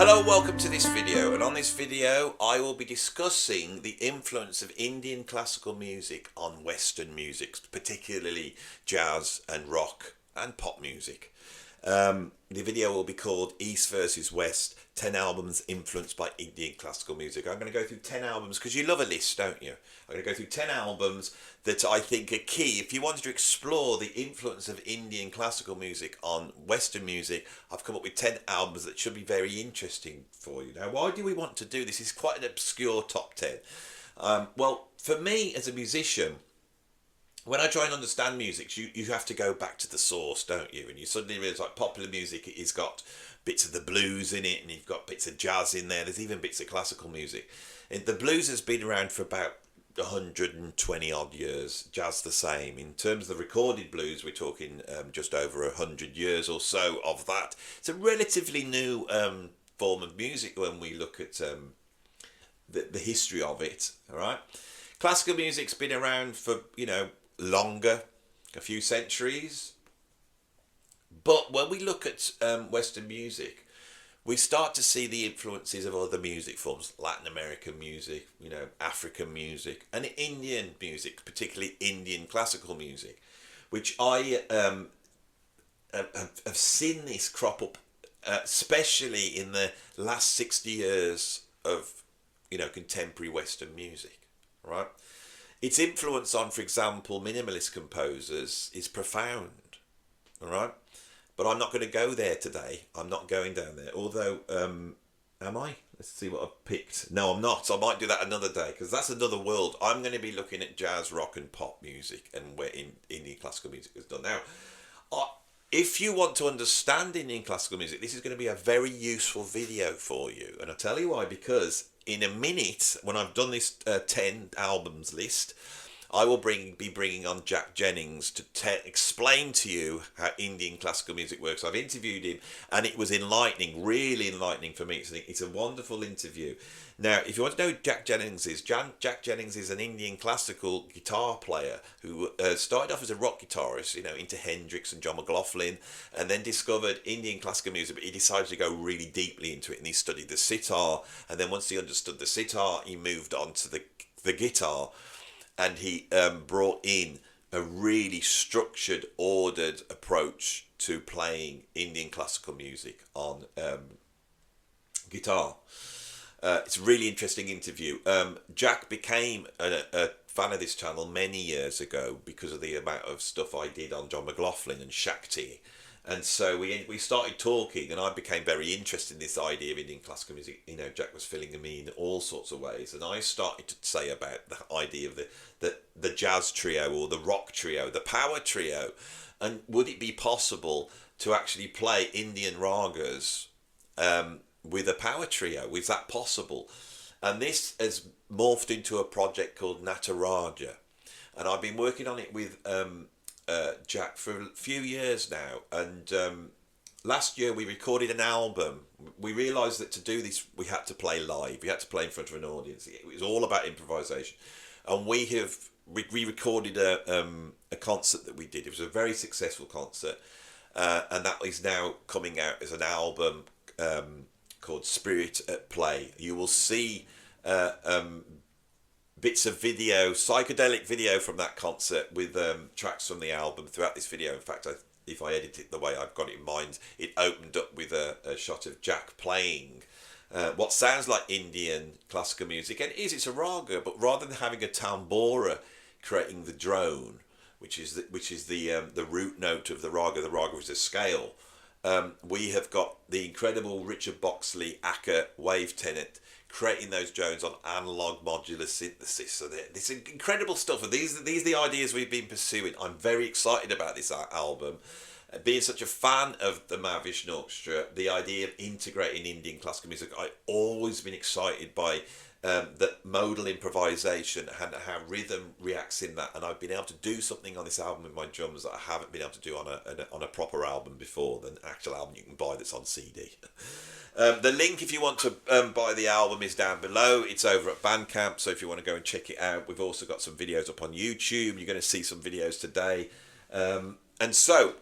Hello, welcome to this video, and on this video I will be discussing the influence of Indian classical music on Western music, particularly jazz and rock and pop music. The video will be called East versus West, 10 albums influenced by Indian classical music. I'm going to go through 10 albums because you love a list, don't you? I'm going to go through 10 albums that I think are key. If you wanted to explore the influence of Indian classical music on Western music, I've come up with 10 albums that should be very interesting for you. Now, why do we want to do this? It's quite an obscure top 10. Well, for me as a musician, when I try and understand music, you have to go back to the source, don't you? And you suddenly realise, like, popular music, it's got bits of the blues in it, and you've got bits of jazz in there. There's even bits of classical music. And the blues has been around for about 120 odd years. Jazz the same. In terms of the recorded blues, we're talking just over 100 years or so of that. It's a relatively new form of music when we look at the history of it. All right, classical music's been around for longer, a few centuries. But when we look at Western music, we start to see the influences of other music forms, Latin American music, African music, and Indian music, particularly Indian classical music, which I have seen this crop up, especially in the last 60 years of contemporary Western music, right? Its influence on, for example, minimalist composers is profound, all right? But I'm not going to go there today. I'm not going down there. Although, am I? Let's see what I've picked. No, I'm not. I might do that another day because that's another world. I'm going to be looking at jazz, rock and pop music and where Indian classical music is done. Now, if you want to understand Indian classical music, this is going to be a very useful video for you. And I'll tell you why, because in a minute, when I've done this 10 albums list, I will be bringing on Jack Jennings to explain to you how Indian classical music works. I've interviewed him, and it was enlightening, really enlightening for me. It's a wonderful interview. Now, if you want to know who Jack Jennings is, Jack Jennings is an Indian classical guitar player who started off as a rock guitarist, into Hendrix and John McLaughlin, and then discovered Indian classical music, but he decided to go really deeply into it, and he studied the sitar, and then once he understood the sitar, he moved on to the guitar, and he brought in a really structured, ordered approach to playing Indian classical music on guitar. It's a really interesting interview. Jack became a fan of this channel many years ago because of the amount of stuff I did on John McLaughlin and Shakti. And so we started talking, and I became very interested in this idea of Indian classical music. Jack was filling me in all sorts of ways, and I started to say about the idea of the jazz trio or the rock trio, the power trio, and would it be possible to actually play Indian ragas with a power trio? Is that possible? And this has morphed into a project called NATARAJA, and I've been working on it with Jack for a few years now, and last year we recorded an album. We realised that to do this we had to play live, we had to play in front of an audience. It was all about improvisation, and we recorded a concert that we did. It was a very successful concert, and that is now coming out as an album called Spirit at Play. You will see bits of video, psychedelic video from that concert with tracks from the album throughout this video. In fact, if I edit it the way I've got it in mind, it opened up with a shot of Jack playing what sounds like Indian classical music, and it's a raga, but rather than having a tambura creating the drone, which is the root note of the raga is a scale. We have got the incredible Richard Boxley Acker wave tenet creating those drones on analog modular synthesis. So this incredible stuff, and these are the ideas we've been pursuing. I'm very excited about this album. Being such a fan of the Mahavishnu Orchestra, the idea of integrating Indian classical music, I've always been excited by the modal improvisation and how rhythm reacts in that. And I've been able to do something on this album with my drums that I haven't been able to do on a proper album before, the actual album you can buy that's on CD. The link, if you want to buy the album, is down below. It's over at Bandcamp, so if you want to go and check it out. We've also got some videos up on YouTube. You're going to see some videos today. And so,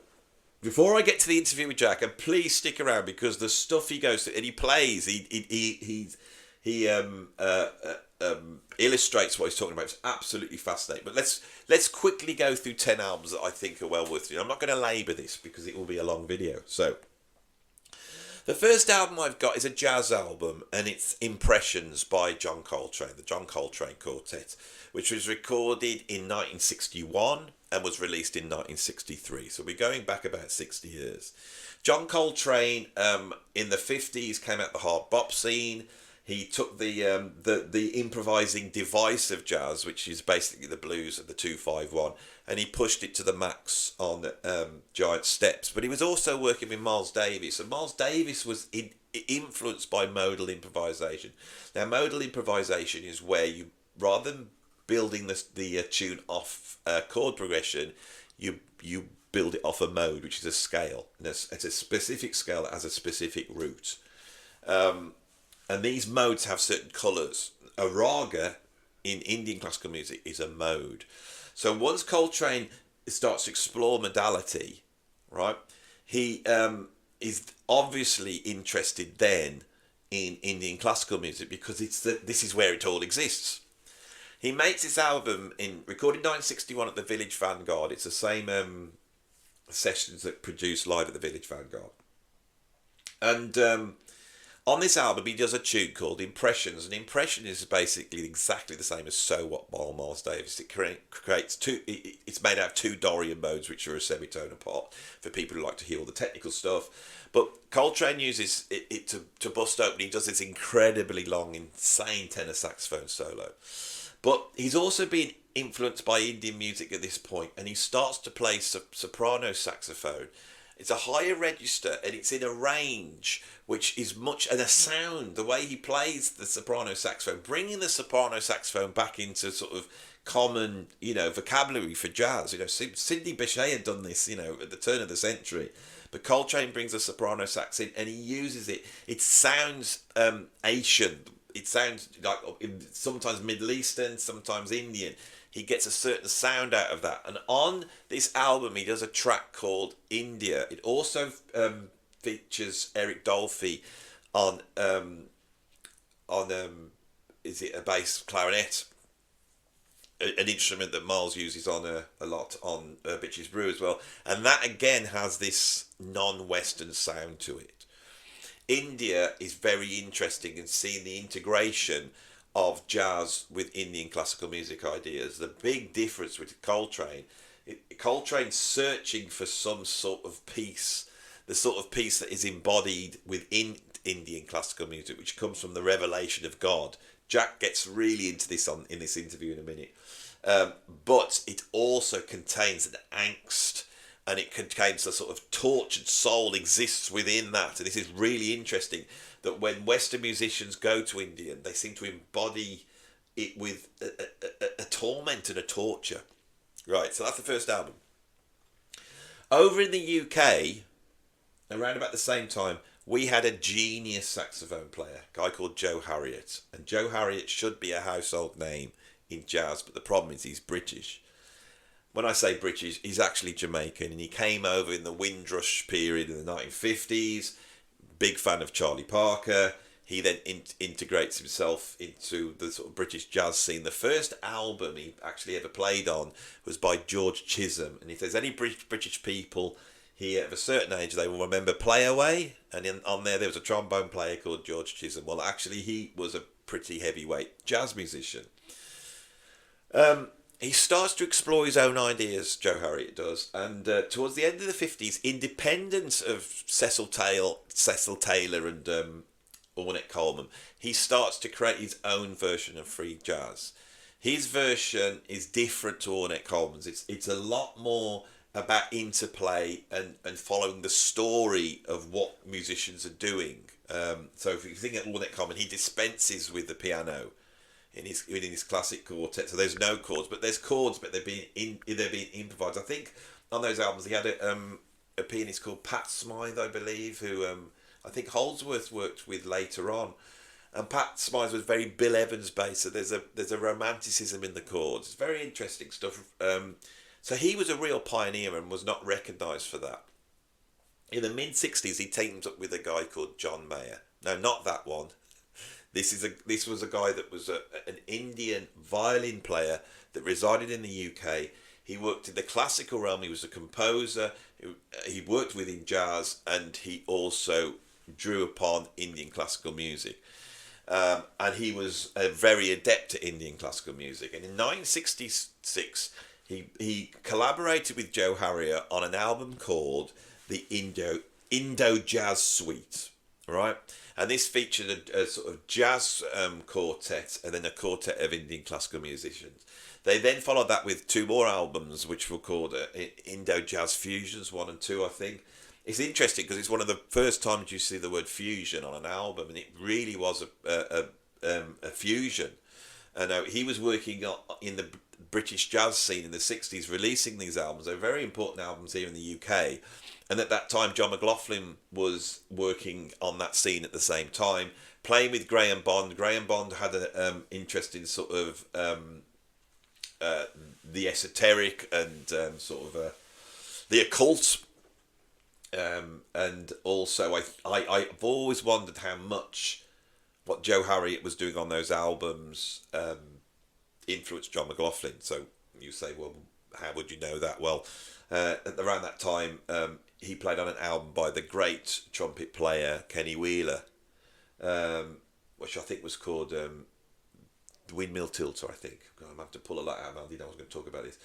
before I get to the interview with Jack, and please stick around because the stuff he goes through and he plays, he illustrates what he's talking about. It's absolutely fascinating. But let's quickly go through 10 albums that I think are well worth it. I'm not going to labour this because it will be a long video. So the first album I've got is a jazz album, and it's Impressions by John Coltrane, the John Coltrane Quartet, which was recorded in 1961 and was released in 1963. So we're going back about 60 years. John Coltrane, in the 50s, came out the hard bop scene. He took the improvising device of jazz, which is basically the blues of the 2-5-1, and he pushed it to the max on Giant Steps. But he was also working with Miles Davis, and Miles Davis was influenced by modal improvisation. Now, modal improvisation is where you, rather than building the tune off chord progression, you build it off a mode, which is a scale. And it's a specific scale that has a specific root. And these modes have certain colours. A raga in Indian classical music is a mode. So once Coltrane starts to explore modality, right, he is obviously interested then in Indian classical music because this is where it all exists. He makes this album recorded 1961 at the Village Vanguard. It's the same sessions that produced live at the Village Vanguard. And on this album, he does a tune called Impressions, and Impression is basically exactly the same as So What by Miles Davis. It creates two. It's made out of two Dorian modes, which are a semitone apart for people who like to hear all the technical stuff. But Coltrane uses it to bust open. He does this incredibly long, insane tenor saxophone solo. But he's also been influenced by Indian music at this point, and he starts to play soprano saxophone. It's a higher register, and it's in a range which is and a sound, the way he plays the soprano saxophone, bringing the soprano saxophone back into sort of common, vocabulary for jazz. Sidney Bechet had done this, at the turn of the century. But Coltrane brings the soprano sax in, and he uses it. It sounds Asian. It sounds like sometimes Middle Eastern, sometimes Indian. He gets a certain sound out of that. And on this album, he does a track called India. It also features Eric Dolphy on is it a bass clarinet, an instrument that Miles uses on a lot on Bitches Brew as well. And that again has this non-Western sound to it. India is very interesting in seeing the integration of jazz with Indian classical music ideas. The big difference with Coltrane's searching for some sort of piece, the sort of piece that is embodied within Indian classical music, which comes from the revelation of God. Jack gets really into this in this interview in a minute. But it also contains an angst, and it contains a sort of tortured soul exists within that. And this is really interesting, that when Western musicians go to Indian, they seem to embody it with a torment and a torture. Right, so that's the first album. Over in the UK, around about the same time, we had a genius saxophone player, a guy called Joe Harriott. And Joe Harriott should be a household name in jazz, but the problem is he's British. When I say British, he's actually Jamaican, and he came over in the Windrush period in the 1950s. Big fan of Charlie Parker. He then integrates himself into the sort of British jazz scene. The first album he actually ever played on was by George Chisholm. And if there's any British people here of a certain age, they will remember Play Away. And on there was a trombone player called George Chisholm. Well, actually, he was a pretty heavyweight jazz musician. He starts to explore his own ideas, Joe Harriott does, and towards the end of the 50s, independent of Cecil Taylor and Ornette Coleman, he starts to create his own version of free jazz. His version is different to Ornette Coleman's. It's a lot more about interplay and following the story of what musicians are doing. So if you think of Ornette Coleman, he dispenses with the piano in his classic quartet, so there's no chords, but there's chords, but they're being improvised. I think on those albums he had a pianist called Pat Smythe, I believe, who I think Holdsworth worked with later on, and Pat Smythe was very Bill Evans based. So there's a romanticism in the chords. It's very interesting stuff. So he was a real pioneer and was not recognised for that. In the mid-60s, he teamed up with a guy called John Mayer. No, not that one. This was a guy that was an Indian violin player that resided in the UK. He worked in the classical realm. He was a composer. He worked within jazz, and he also drew upon Indian classical music. And he was very adept at Indian classical music. And in 1966, he collaborated with Joe Harriott on an album called the Indo-Jazz Suite, right? And this featured a sort of jazz quartet and then a quartet of Indian classical musicians. They then followed that with two more albums, which were called Indo-Jazz Fusions 1 and 2, I think. It's interesting because it's one of the first times you see the word fusion on an album, and it really was a fusion. And he was working in the British jazz scene in the 60s, releasing these albums. They're very important albums here in the UK. And at that time, John McLaughlin was working on that scene at the same time, playing with Graham Bond. Graham Bond had an interest in sort of the esoteric and the occult. And also, I've always wondered how much what Joe Harriott was doing on those albums influenced John McLaughlin. So you say, well, how would you know that? Well, around that time, he played on an album by the great trumpet player Kenny Wheeler, which I think was called The Windmill Tilter, I think. I'm going to have to pull a lot out. I didn't know I was going to talk about this.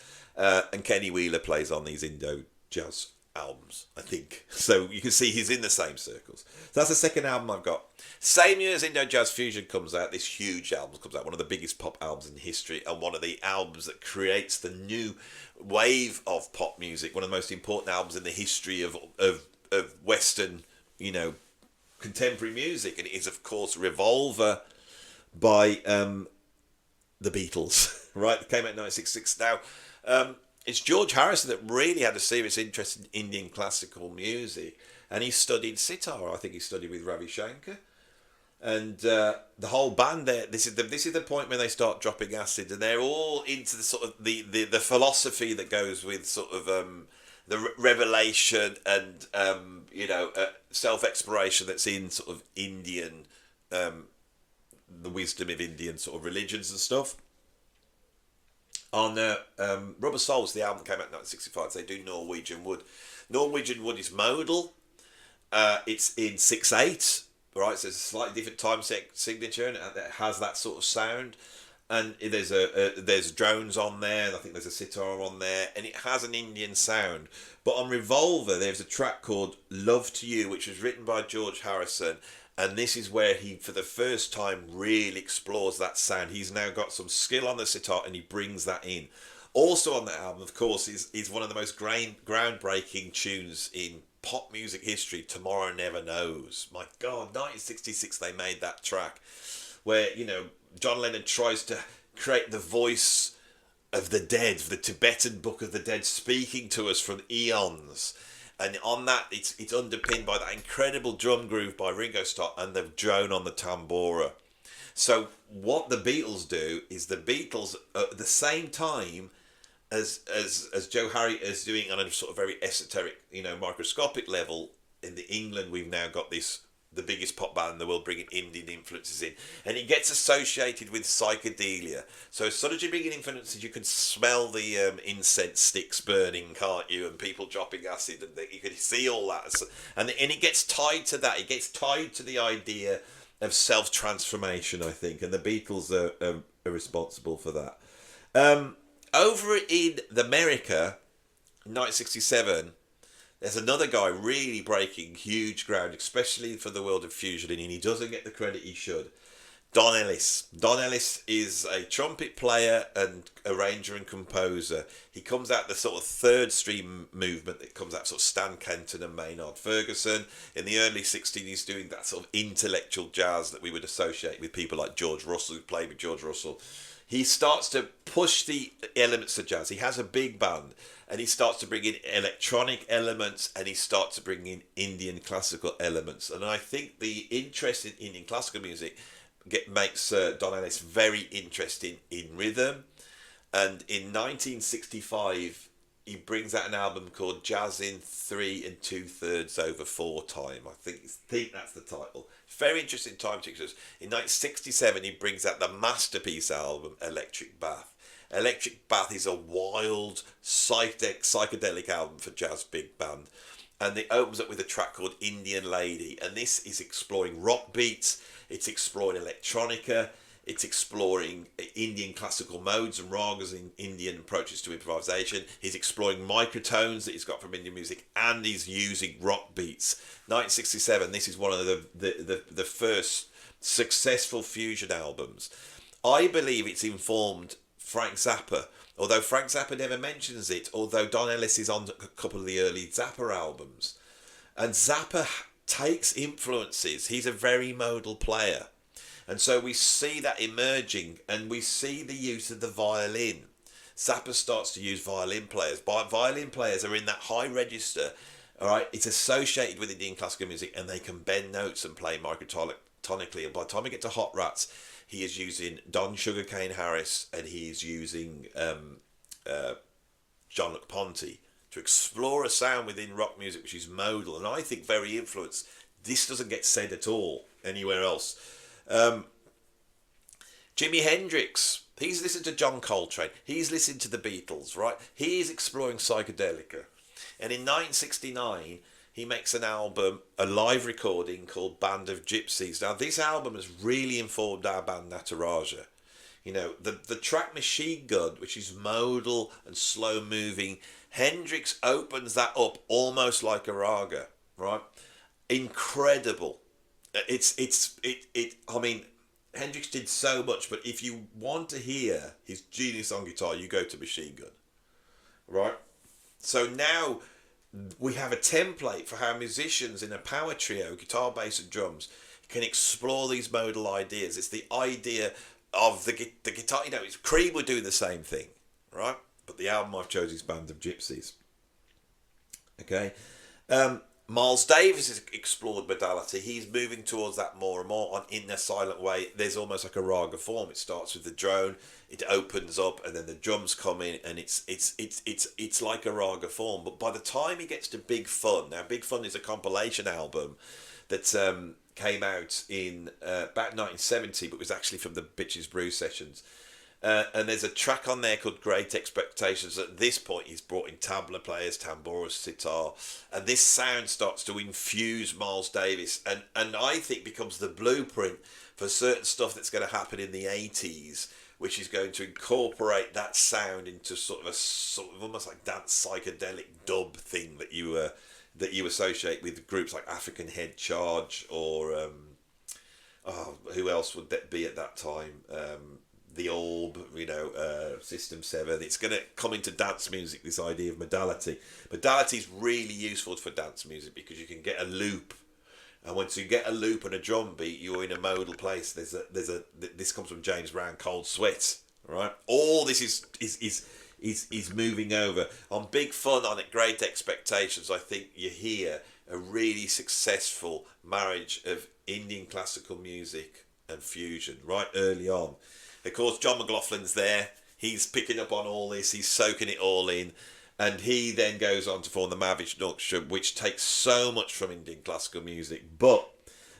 And Kenny Wheeler plays on these Indo-Jazz albums, I think. So you can see he's in the same circles. So that's the second album I've got. Same year as Indo-Jazz Fusion comes out, this huge album comes out, one of the biggest pop albums in history, and one of the albums that creates the new wave of pop music, one of the most important albums in the history of Western, contemporary music, and it is, of course, Revolver by the Beatles, right? It came out in 1966. Now, it's George Harrison that really had a serious interest in Indian classical music, and he studied sitar. I think he studied with Ravi Shankar, and the whole band there. This is the point when they start dropping acid, and they're all into the sort of the philosophy that goes with sort of the revelation and self exploration that's in sort of Indian, the wisdom of Indian sort of religions and stuff. On Rubber Souls, the album came out in 1965. They do Norwegian Wood. Norwegian Wood is modal. It's in 6/8, right? So it's a slightly different time signature, and it has that sort of sound. And there's drones on there, and I think there's a sitar on there, and it has an Indian sound. But on Revolver, there's a track called "Love to You," which was written by George Harrison. And this is where he, for the first time, really explores that sound. He's now got some skill on the sitar, and he brings that in. Also on that album, of course, is one of the most groundbreaking tunes in pop music history, Tomorrow Never Knows. My God, 1966 they made that track where, John Lennon tries to create the voice of the dead, the Tibetan Book of the Dead, speaking to us from eons. And on that, it's underpinned by that incredible drum groove by Ringo Starr and the drone on the tambora. So what the Beatles do is the Beatles, at the same time as Joe Harriott is doing on a sort of very esoteric, microscopic level, in England we've now got the biggest pop band in the world bringing Indian influences in, and it gets associated with psychedelia. So as soon as you bring in influences, you can smell the incense sticks burning, can't you, and people dropping acid, and you can see all that, and it gets tied to that. It gets tied to the idea of self-transformation, I think, and the Beatles are responsible for that. Over in America, 1967, there's another guy really breaking huge ground, especially for the world of fusion, and he doesn't get the credit he should. Don Ellis. Don Ellis is a trumpet player and arranger and composer. He comes out the sort of third stream movement that comes out sort of Stan Kenton and Maynard Ferguson. In the early 60s, he's doing that sort of intellectual jazz that we would associate with people like George Russell, who played with George Russell. He starts to push the elements of jazz. He has a big band, and he starts to bring in electronic elements, and he starts to bring in Indian classical elements. And I think the interest in Indian classical music makes Don Ellis very interested in rhythm. And in 1965, he brings out an album called Jazz in 3 2/3/4 time. I think that's the title. Very interesting time signatures. In 1967, he brings out the masterpiece album Electric Bath. Electric Bath is a wild psychedelic album for jazz big band, and it opens up with a track called Indian Lady, and this is exploring rock beats, it's exploring electronica, it's exploring Indian classical modes and ragas in Indian approaches to improvisation. He's exploring microtones that he's got from Indian music, and he's using rock beats. 1967, this is one of the first successful fusion albums. I believe it's informed Frank Zappa, although Frank Zappa never mentions it, although Don Ellis is on a couple of the early Zappa albums. And Zappa takes influences. He's a very modal player. And so we see that emerging, and we see the use of the violin. Zappa starts to use violin players. Violin players are in that high register, all right? It's associated with Indian classical music, and they can bend notes and play microtonically. And by the time we get to Hot Rats, he is using Don Sugarcane Harris, and he is using John Luc Ponty to explore a sound within rock music which is modal, and I think very influenced. This doesn't get said at all anywhere else. Jimi Hendrix, he's listened to John Coltrane, he's listened to the Beatles, right? He's exploring psychedelica, and in 1969 he makes an album, a live recording called Band of Gypsies. Now this album has really informed our band Nataraja. You know, the track Machine Gun, which is modal and slow moving, Hendrix opens that up almost like a raga, right? Incredible. I mean, Hendrix did so much, but if you want to hear his genius on guitar, you go to Machine Gun, right? So now we have a template for how musicians in a power trio, guitar, bass and drums, can explore these modal ideas. It's the idea of the guitar. You know, Cream were doing the same thing, right? But the album I've chosen is Band of Gypsies. Okay. Miles Davis has explored modality. He's moving towards that more and more in a silent way. There's almost like a raga form. It starts with the drone, it opens up, and then the drums come in, and it's like a raga form. But by the time he gets to Big Fun, now Big Fun is a compilation album that came out in about 1970, but was actually from the Bitches Brew sessions. And there's a track on there called Great Expectations. At this point, he's brought in tabla players, tamboras, sitar, and this sound starts to infuse Miles Davis, and I think becomes the blueprint for certain stuff that's going to happen in the 80s, which is going to incorporate that sound into sort of almost like dance psychedelic dub thing that you associate with groups like African Head Charge or who else would that be at that time? The Orb, you know, System 7. It's going to come into dance music, this idea of modality. Modality is really useful for dance music because you can get a loop, and once you get a loop and a drum beat, you're in a modal place. This comes from James Brown, Cold Sweat, right? All this is moving over. On Big Fun, on Great Expectations, I think you hear a really successful marriage of Indian classical music and fusion right early on. Of course, John McLaughlin's there. He's picking up on all this. He's soaking it all in. And he then goes on to form the Mahavishnu Orchestra, which takes so much from Indian classical music. But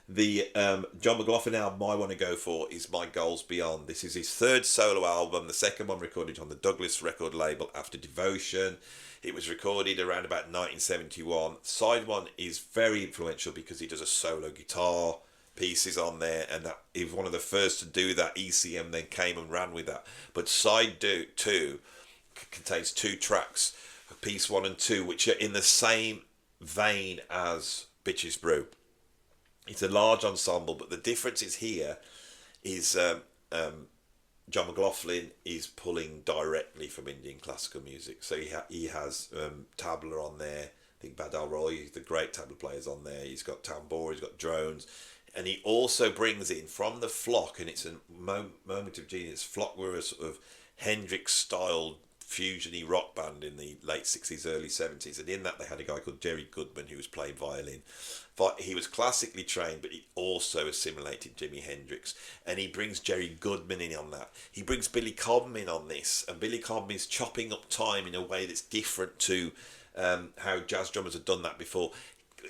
the John McLaughlin album I want to go for is My Goals Beyond. This is his third solo album, the second one recorded on the Douglas record label After Devotion. It was recorded around about 1971. Side one is very influential because he does a solo guitar pieces on there, and that he was one of the first to do that. ECM then came and ran with that. But side two contains two tracks, piece 1 and 2, which are in the same vein as Bitches Brew. It's a large ensemble, but the difference is here is John McLaughlin is pulling directly from Indian classical music. So he has tabla on there. I think Badal Roy, the great tabla players, on there. He's got tambor, he's got drones. And he also brings in from the flock, and it's a moment of genius. Flock were a sort of Hendrix-style fusiony rock band in the late 60s, early 70s, and in that they had a guy called Jerry Goodman who was playing violin. But he was classically trained, but he also assimilated Jimi Hendrix, and he brings Jerry Goodman in on that. He brings Billy Cobham in on this, and Billy Cobham is chopping up time in a way that's different to how jazz drummers have done that before.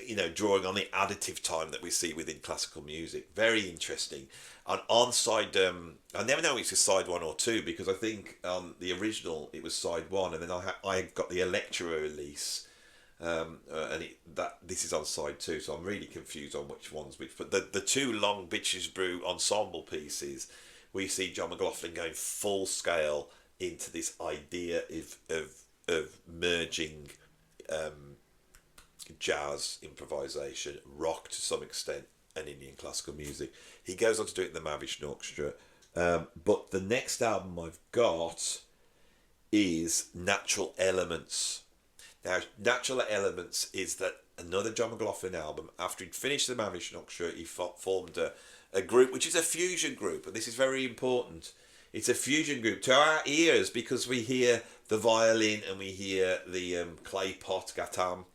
You know, drawing on the additive time that we see within classical music. Very interesting. And on side, I never know if it's side 1 or 2, because I think the original it was side 1, and then I got the Electra release, and this is on side 2, so I'm really confused on which one's which. But the two long Bitches Brew ensemble pieces, we see John McLaughlin going full scale into this idea of merging jazz, improvisation, rock to some extent, and Indian classical music. He goes on to do it in the Mahavishnu Orchestra. But the next album I've got is Natural Elements. Now, Natural Elements is that another John McLaughlin album. After he'd finished the Mahavishnu Orchestra, he formed a group, which is a fusion group, and this is very important. It's a fusion group to our ears because we hear the violin and we hear the clay pot gatam,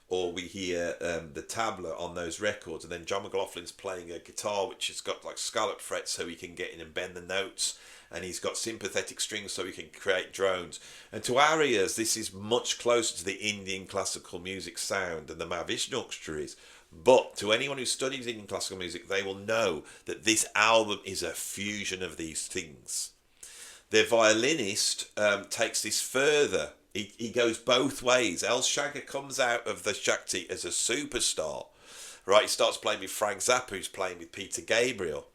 or we hear the tabla on those records, and then John McLaughlin's playing a guitar which has got like scalloped frets so he can get in and bend the notes, and he's got sympathetic strings so he can create drones. And to our ears, this is much closer to the Indian classical music sound than the Mahavishnu Orchestra is. But to anyone who studies Indian classical music, they will know that this album is a fusion of these things. The violinist takes this further. He goes both ways. Ellis Shankar comes out of the Shakti as a superstar, right? He starts playing with Frank Zappa, who's playing with Peter Gabriel.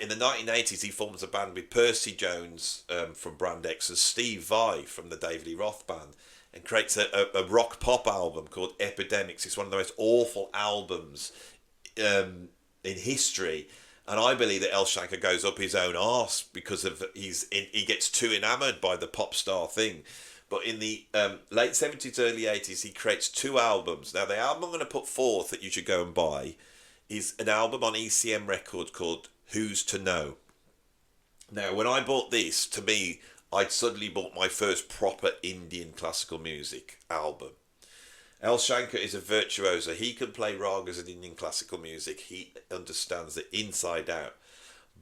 In the 1980s, he forms a band with Percy Jones from Brand X and Steve Vai from the David Lee Roth Band, and creates a rock pop album called Epidemics. It's one of the most awful albums in history. And I believe that Ellis Shankar goes up his own arse because of he gets too enamoured by the pop star thing. But in the late 70s, early 80s, he creates 2 albums. Now, the album I'm going to put forth that you should go and buy is an album on ECM Records called Who's to Know. Now, when I bought this, to me, I'd suddenly bought my first proper Indian classical music album. Ellis Shankar is a virtuoso. He can play ragas in Indian classical music. He understands it inside out.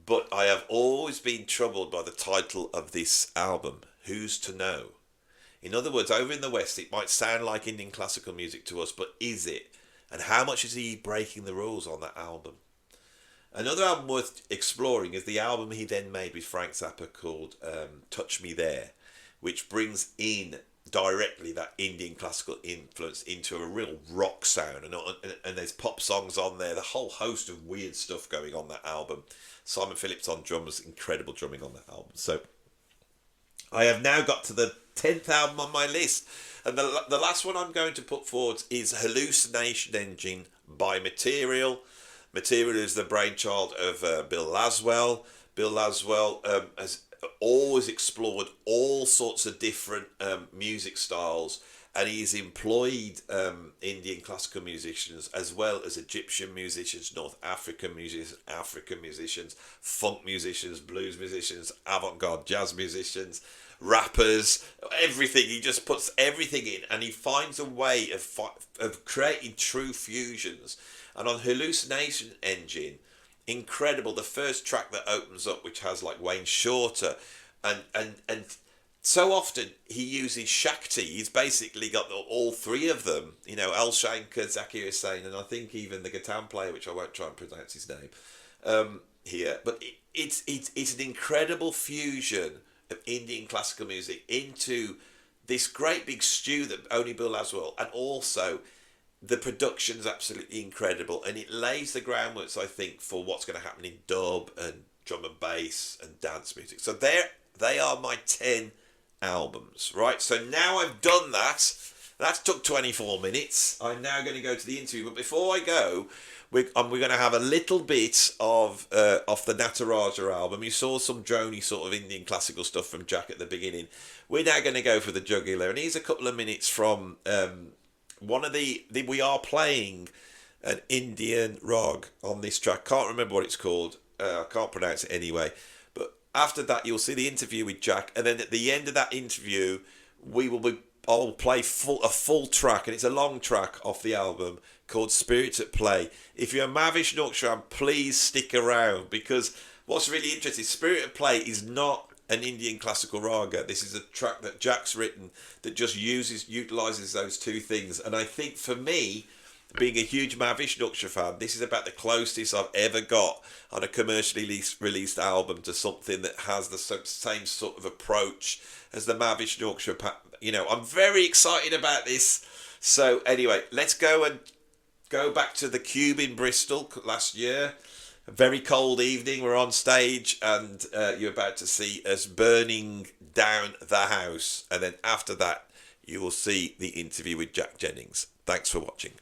But I have always been troubled by the title of this album, Who's to Know? In other words, over in the West, it might sound like Indian classical music to us, but is it? And how much is he breaking the rules on that album? Another album worth exploring is the album he then made with Frank Zappa called Touch Me There, which brings in directly that Indian classical influence into a real rock sound. And there's pop songs on there, the whole host of weird stuff going on that album. Simon Phillips on drums, incredible drumming on that album. So I have now got to the 10th album on my list, and the last one I'm going to put forward is Hallucination Engine by Material. Material is the brainchild of Bill Laswell. Bill Laswell has always explored all sorts of different music styles, and he's employed Indian classical musicians as well as Egyptian musicians, North African musicians, funk musicians, blues musicians, avant-garde jazz musicians, rappers, everything. He just puts everything in, and he finds a way of creating true fusions. And on Hallucination Engine, incredible, the first track that opens up, which has like Wayne Shorter, and so often he uses Shakti. He's basically got all 3 of them, you know, Al Shankar, Zakir Hussain, and I think even the guitar player, which I won't try and pronounce his name here. But it's an incredible fusion of Indian classical music into this great big stew that only Bill Laswell, and also the production's absolutely incredible, and it lays the groundwork, I think, for what's going to happen in dub and drum and bass and dance music. So they are my 10 albums, right? So now I've done that. That took 24 minutes. I'm now going to go to the interview, but before I go, we're going to have a little bit of off the Nataraja album. You saw some droney sort of Indian classical stuff from Jack at the beginning. We're now going to go for the jugular, and here's a couple of minutes from one of we are playing an Indian rag on this track. Can't remember what it's called. I can't pronounce it anyway. But After that, you'll see the interview with Jack, and then at the end of that interview, we will be. I'll play a full track, and it's a long track off the album called Spirits at Play. If you're a Mavish Norks fan, please stick around, because what's really interesting, Spirit at Play is not an Indian classical raga. This is a track that Jack's written that just utilizes those two things. And I think for me, being a huge Mavish Norks fan, this is about the closest I've ever got on a commercially released album to something that has the same sort of approach as the Mavish Norks. I'm very excited about this. So anyway, let's go back to the Cube in Bristol last year. A very cold evening. We're on stage, and you're about to see us burning down the house. And then after that, you will see the interview with Jack Jennings. Thanks for watching.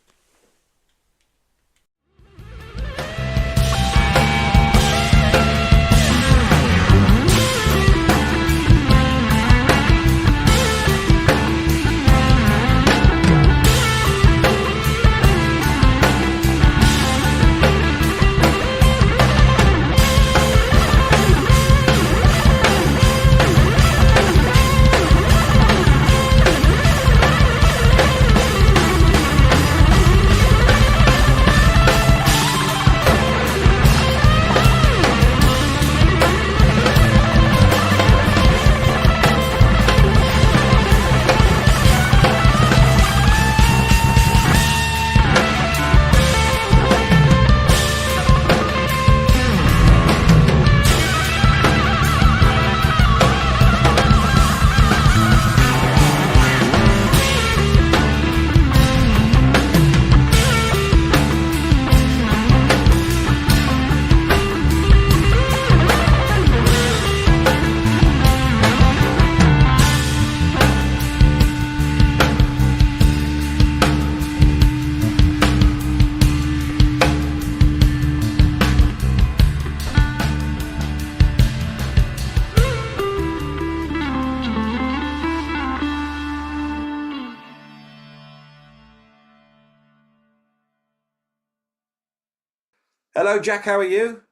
Hello, Jack. How are you?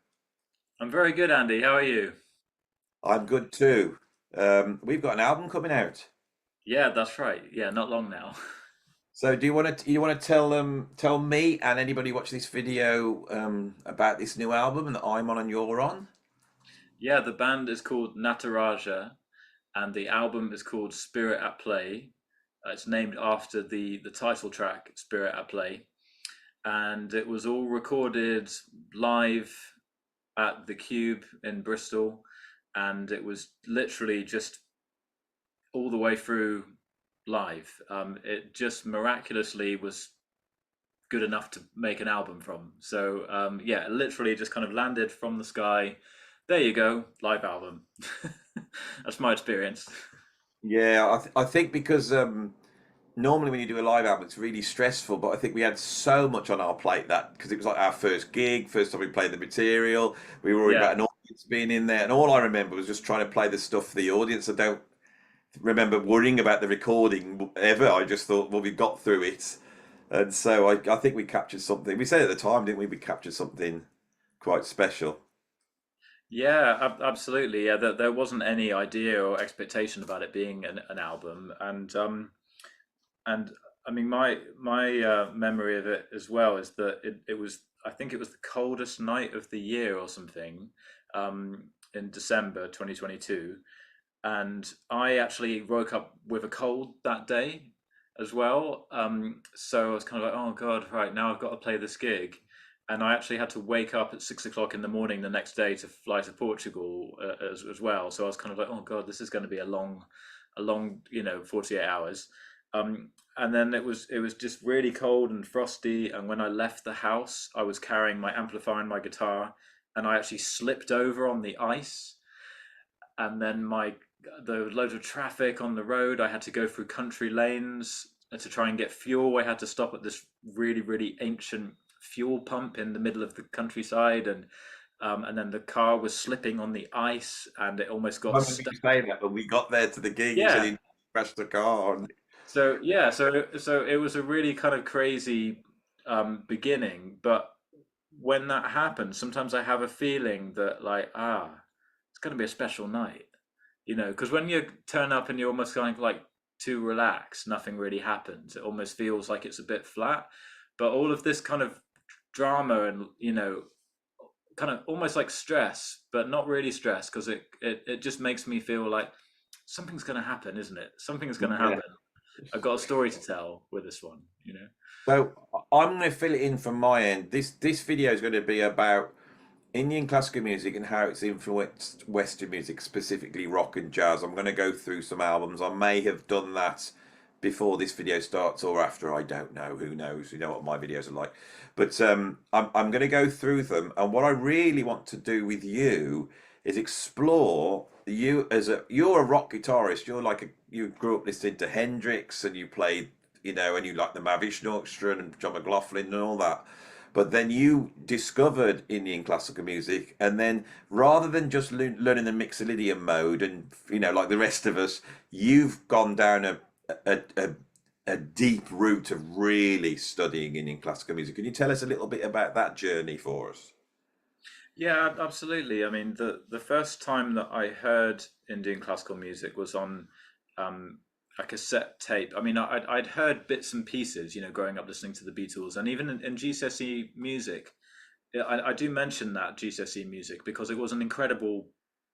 I'm very good, Andy. How are you? I'm good too. We've got an album coming out. Yeah, that's right. Yeah, not long now. So, do you want to tell me and anybody watching this video about this new album that I'm on and you're on? Yeah, the band is called Nataraja, and the album is called Spirit at Play. It's named after the title track, Spirit at Play, and it was all recorded live at the Cube in Bristol, and it was literally just all the way through live. It just miraculously was good enough to make an album from. So yeah, literally just kind of landed from the sky. There you go, live album. That's my experience. Yeah, I think because normally when you do a live album, it's really stressful. But I think we had so much on our plate that because it was like our first gig, first time we played the material, we were worried Yeah, about an audience being in there, and all I remember was just trying to play the stuff for the audience. I don't remember worrying about the recording ever. I just thought, well, we got through it, and so I think we captured something. We said at the time, didn't we? We captured something quite special. yeah, absolutely. Yeah, there wasn't any idea or expectation about it being an album, and I mean my memory of it as well is that it was, I think it was the coldest night of the year or something, in December 2022, and I actually woke up with a cold that day as well. So I was kind of like, oh God, right now I've got to play this gig, and I actually had to wake up at 6 o'clock in the morning the next day to fly to Portugal as well. So I was kind of like, oh God, this is going to be a long 48 hours. And then it was just really cold and frosty. And when I left the house, I was carrying my amplifier and my guitar, and I actually slipped over on the ice, and then there was loads of traffic on the road. I had to go through country lanes to try and get fuel. I had to stop at this really, really ancient fuel pump in the middle of the countryside, and then the car was slipping on the ice, and it almost I got remember stuck. you saying that when we got there to the gig. You said Yeah. you crashed the car. So yeah, so it was a really kind of crazy beginning, but when that happens, sometimes I have a feeling that like, it's it's going to be a special night, you know, because when you turn up and you're almost kind of like too relaxed, nothing really happens. It almost feels like it's a bit flat. But all of this kind of drama and, you know, kind of almost like stress, but not really stress, because it just makes me feel like something's going to happen, isn't it? Something's going to Yeah. happen. I've got a story to tell with this one, you know. So I'm going to fill it in from my end. This video is going to be about Indian classical music and how it's influenced Western music, specifically rock and jazz. I'm going to go through some albums. I may have done that before this video starts or after. I don't know. Who knows? You know what my videos are like. But I'm going to go through them. And what I really want to do with you is explore you as you're a rock guitarist. You grew up listening to Hendrix and you played, you know, and you like the Mahavishnu Orchestra and John McLaughlin and all that. But then you discovered Indian classical music, and then rather than just learning the Mixolydian mode, and you know, like the rest of us, you've gone down a, a, a deep route of really studying Indian classical music. Can you tell us a little bit about that journey for us? Yeah, absolutely. I mean, the first time that I heard Indian classical music was on um, a cassette tape. I mean, I'd heard bits and pieces, you know, growing up listening to the Beatles, and even in GCSE music. I do mention that GCSE music because it was an incredible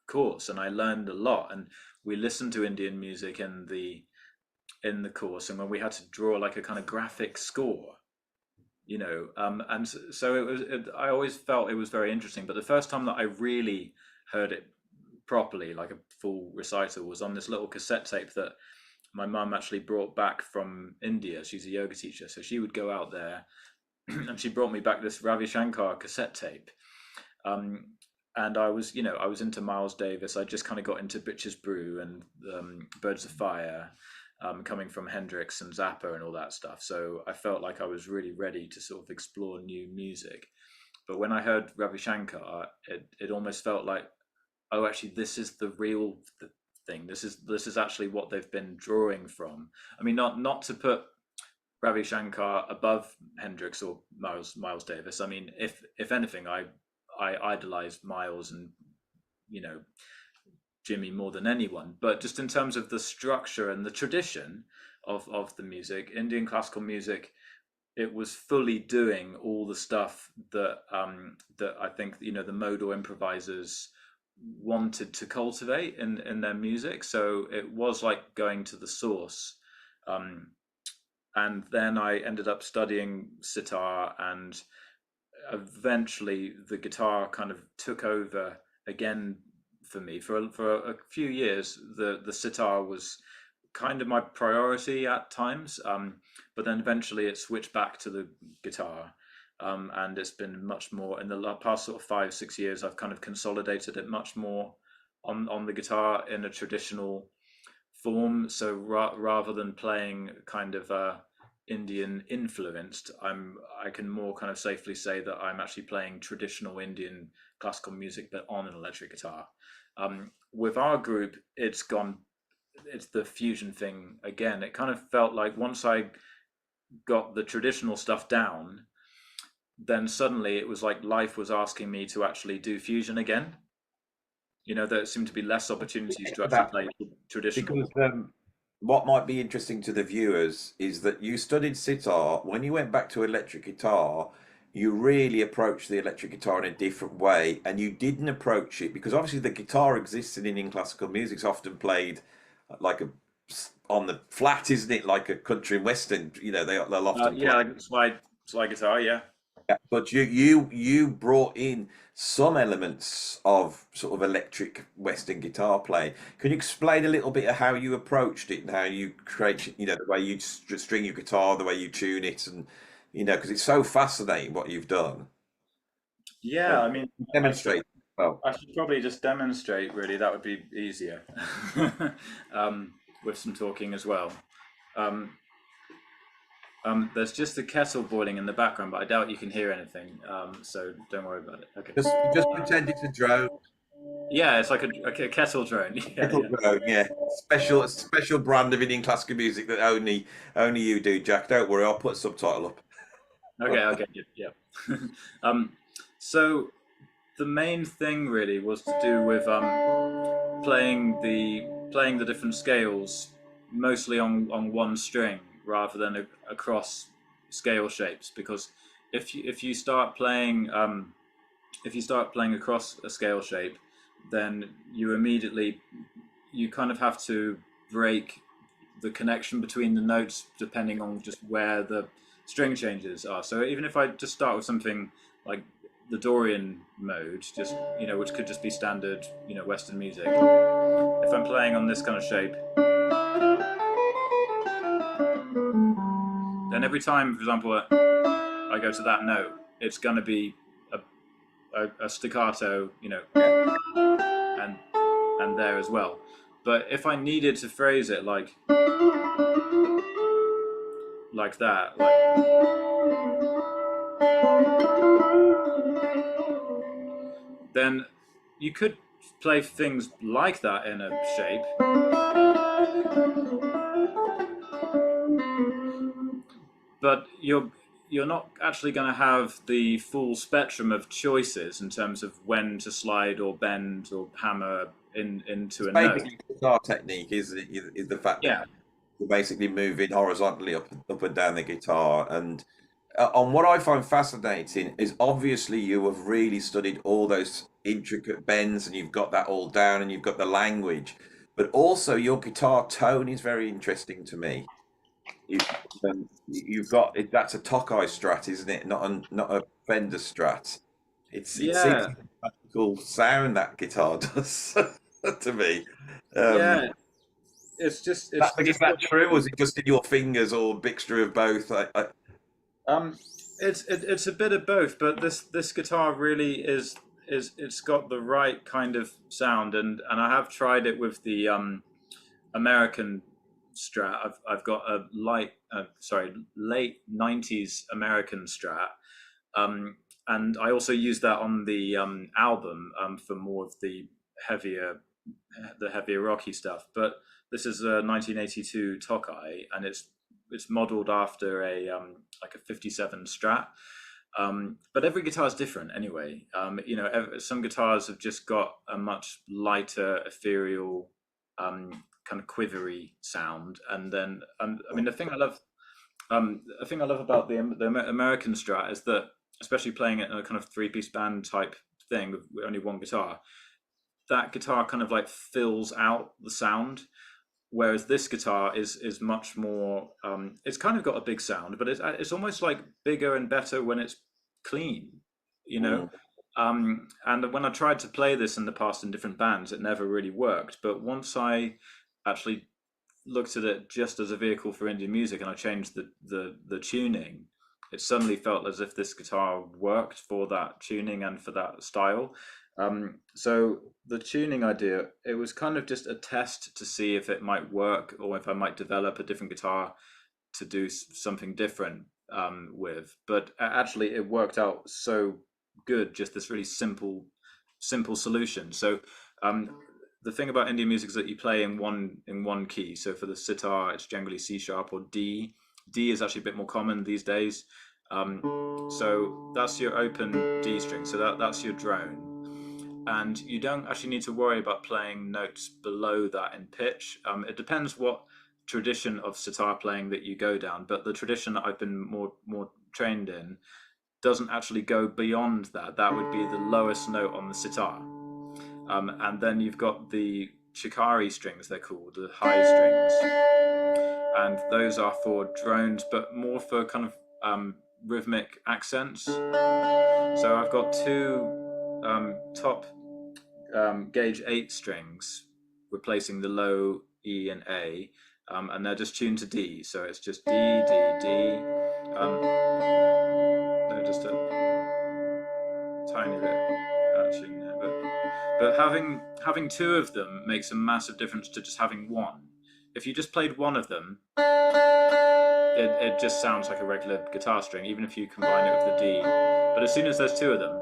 course, and I learned a lot. And we listened to Indian music in the course, and when we had to draw like a kind of graphic score, you know, and so I always felt it was very interesting. But the first time that I really heard it properly, like a full recital, was on this little cassette tape that my mum actually brought back from India. She's a yoga teacher, so she would go out there, and she brought me back this Ravi Shankar cassette tape. Um, and I was, you know, I was into Miles Davis. I just kind of got into Bitches Brew and Birds of Fire, coming from Hendrix and Zappa and all that stuff. So I felt like I was really ready to sort of explore new music. But when I heard Ravi Shankar, it almost felt like, oh, actually, this is the real thing. This is actually what they've been drawing from. I mean, not to put Ravi Shankar above Hendrix or Miles Davis. I mean, if anything, I idolized Miles and, you know, Jimmy more than anyone. But just in terms of the structure and the tradition of the music, Indian classical music, it was fully doing all the stuff that that I think, you know, the modal improvisers wanted to cultivate in their music. So it was like going to the source. Um, and then I ended up studying sitar, and eventually the guitar kind of took over again for me. For a few years, the sitar was kind of my priority at times, but then eventually it switched back to the guitar. And it's been much more in the past sort of 5 6 years. I've kind of consolidated it much more on the guitar in a traditional form. So rather than playing kind of Indian influenced, I can more kind of safely say that I'm actually playing traditional Indian classical music, but on an electric guitar. With our group, it's the fusion thing again. It kind of felt like once I got the traditional stuff down, then suddenly it was like life was asking me to actually do fusion again. You know, there seemed to be less opportunities to actually That play traditional. because what might be interesting to the viewers is that you studied sitar. When you went back to electric guitar, you really approached the electric guitar in a different way, and you didn't approach it because obviously the guitar exists in Indian classical music. It's often played like a on the flat, isn't it? Like a country and western. You know, they'll often play. Yeah, like slide guitar. Yeah. Yeah, but you brought in some elements of sort of electric Western guitar playing. Can you explain a little bit of how you approached it and how you create, you know, the way you string your guitar, the way you tune it, and you know, because it's so fascinating what you've done. Yeah, Uh, I mean, Demonstrate. Well, I should probably just demonstrate, really. That would be easier. With some talking as well. Um, there's just a kettle boiling in the background, but I doubt you can hear anything. So don't worry about it. Okay. just pretend it's a drone. Yeah, it's like a kettle drone. Yeah, Little yeah. drone, yeah. Special brand of Indian classical music that only you do, Jack. Don't worry, I'll put a subtitle up. Okay, okay, yeah. Yeah. um, so the main thing really was to do with playing the different scales mostly on one string rather than across scale shapes, because if you start playing across a scale shape, then you kind of have to break the connection between the notes depending on just where the string changes are. So even if I just start with something like the Dorian mode, just which could just be standard Western music. If I'm playing on this kind of shape, then every time, for example, I go to that note, it's going to be a staccato, and there as well. But if I needed to phrase it like that, then you could play things like that in a shape, but you're not actually going to have the full spectrum of choices in terms of when to slide or bend or hammer into a note. Basically, guitar technique is the fact that Yeah, you're basically moving horizontally up and down the guitar. And on what I find fascinating is obviously you have really studied all those intricate bends and you've got that all down and you've got the language, but also your guitar tone is very interesting to me. You, you've got it, that's a Tokai Strat, isn't it? Not a Fender Strat. It seems yeah, like a magical sound that guitar does to me. Um, yeah. It's is just that true, or is it just in your fingers or a mixture of both? um, it's a bit of both, but this guitar really it's got the right kind of sound, and I have tried it with the American Strat. I've got a late '90s American Strat, um, and I also use that on the album for more of the heavier rocky stuff. But this is a 1982 Tokai, and it's modeled after a like a '57 Strat. But every guitar is different anyway. Some guitars have just got a much lighter, ethereal, kind of quivery sound, and then I mean the thing I love about the American Strat is that, especially playing it in a kind of three-piece band type thing with only one guitar, that guitar kind of like fills out the sound, whereas this guitar is much more. It's kind of got a big sound, but it's almost like bigger and better when it's clean, you know. Mm. And when I tried to play this in the past in different bands, it never really worked. But once I actually looked at it just as a vehicle for Indian music, and I changed the tuning, it suddenly felt as if this guitar worked for that tuning and for that style. So the tuning idea, it was kind of just a test to see if it might work or if I might develop a different guitar to do something different with. But actually, it worked out so good. Just this really simple solution. So the thing about Indian music is that you play in one key. So for the sitar, it's generally C sharp or D. D is actually a bit more common these days. So that's your open D string. So that's your drone, and you don't actually need to worry about playing notes below that in pitch. It depends what tradition of sitar playing that you go down, but the tradition that I've been more trained in doesn't actually go beyond that. That would be the lowest note on the sitar, and then you've got the chikari strings, they're called, the high strings, and those are for drones, but more for kind of rhythmic accents. So I've got two top gauge 8 strings replacing the low E and A, and they're just tuned to D. So it's just D, D, D. They're just a tiny bit out of tune there, but having two of them makes a massive difference to just having one. If you just played one of them, it just sounds like a regular guitar string, even if you combine it with the D. But as soon as there's two of them,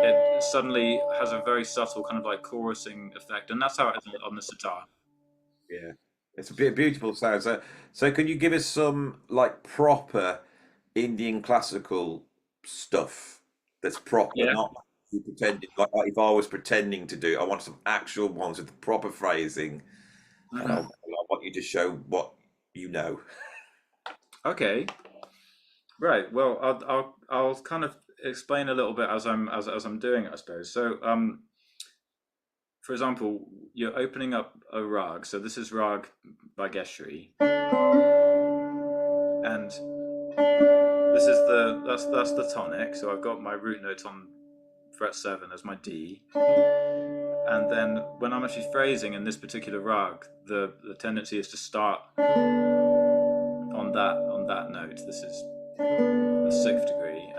it suddenly has a very subtle kind of like chorusing effect, and that's how it is on the sitar. Yeah, it's a beautiful sound. So can you give us some like proper Indian classical stuff that's proper, Yeah. not you pretended like if I was pretending to do, I want some actual ones with the proper phrasing, and I want you to show what you know. Okay, right. Well, I'll kind of explain a little bit as I'm doing it, I suppose. So, for example, you're opening up a rag. So this is Rag by Geshri, and this is that's the tonic. So I've got my root note on fret 7 as my D, and then when I'm actually phrasing in this particular rag, the tendency is to start on that note. This is the 6th degree.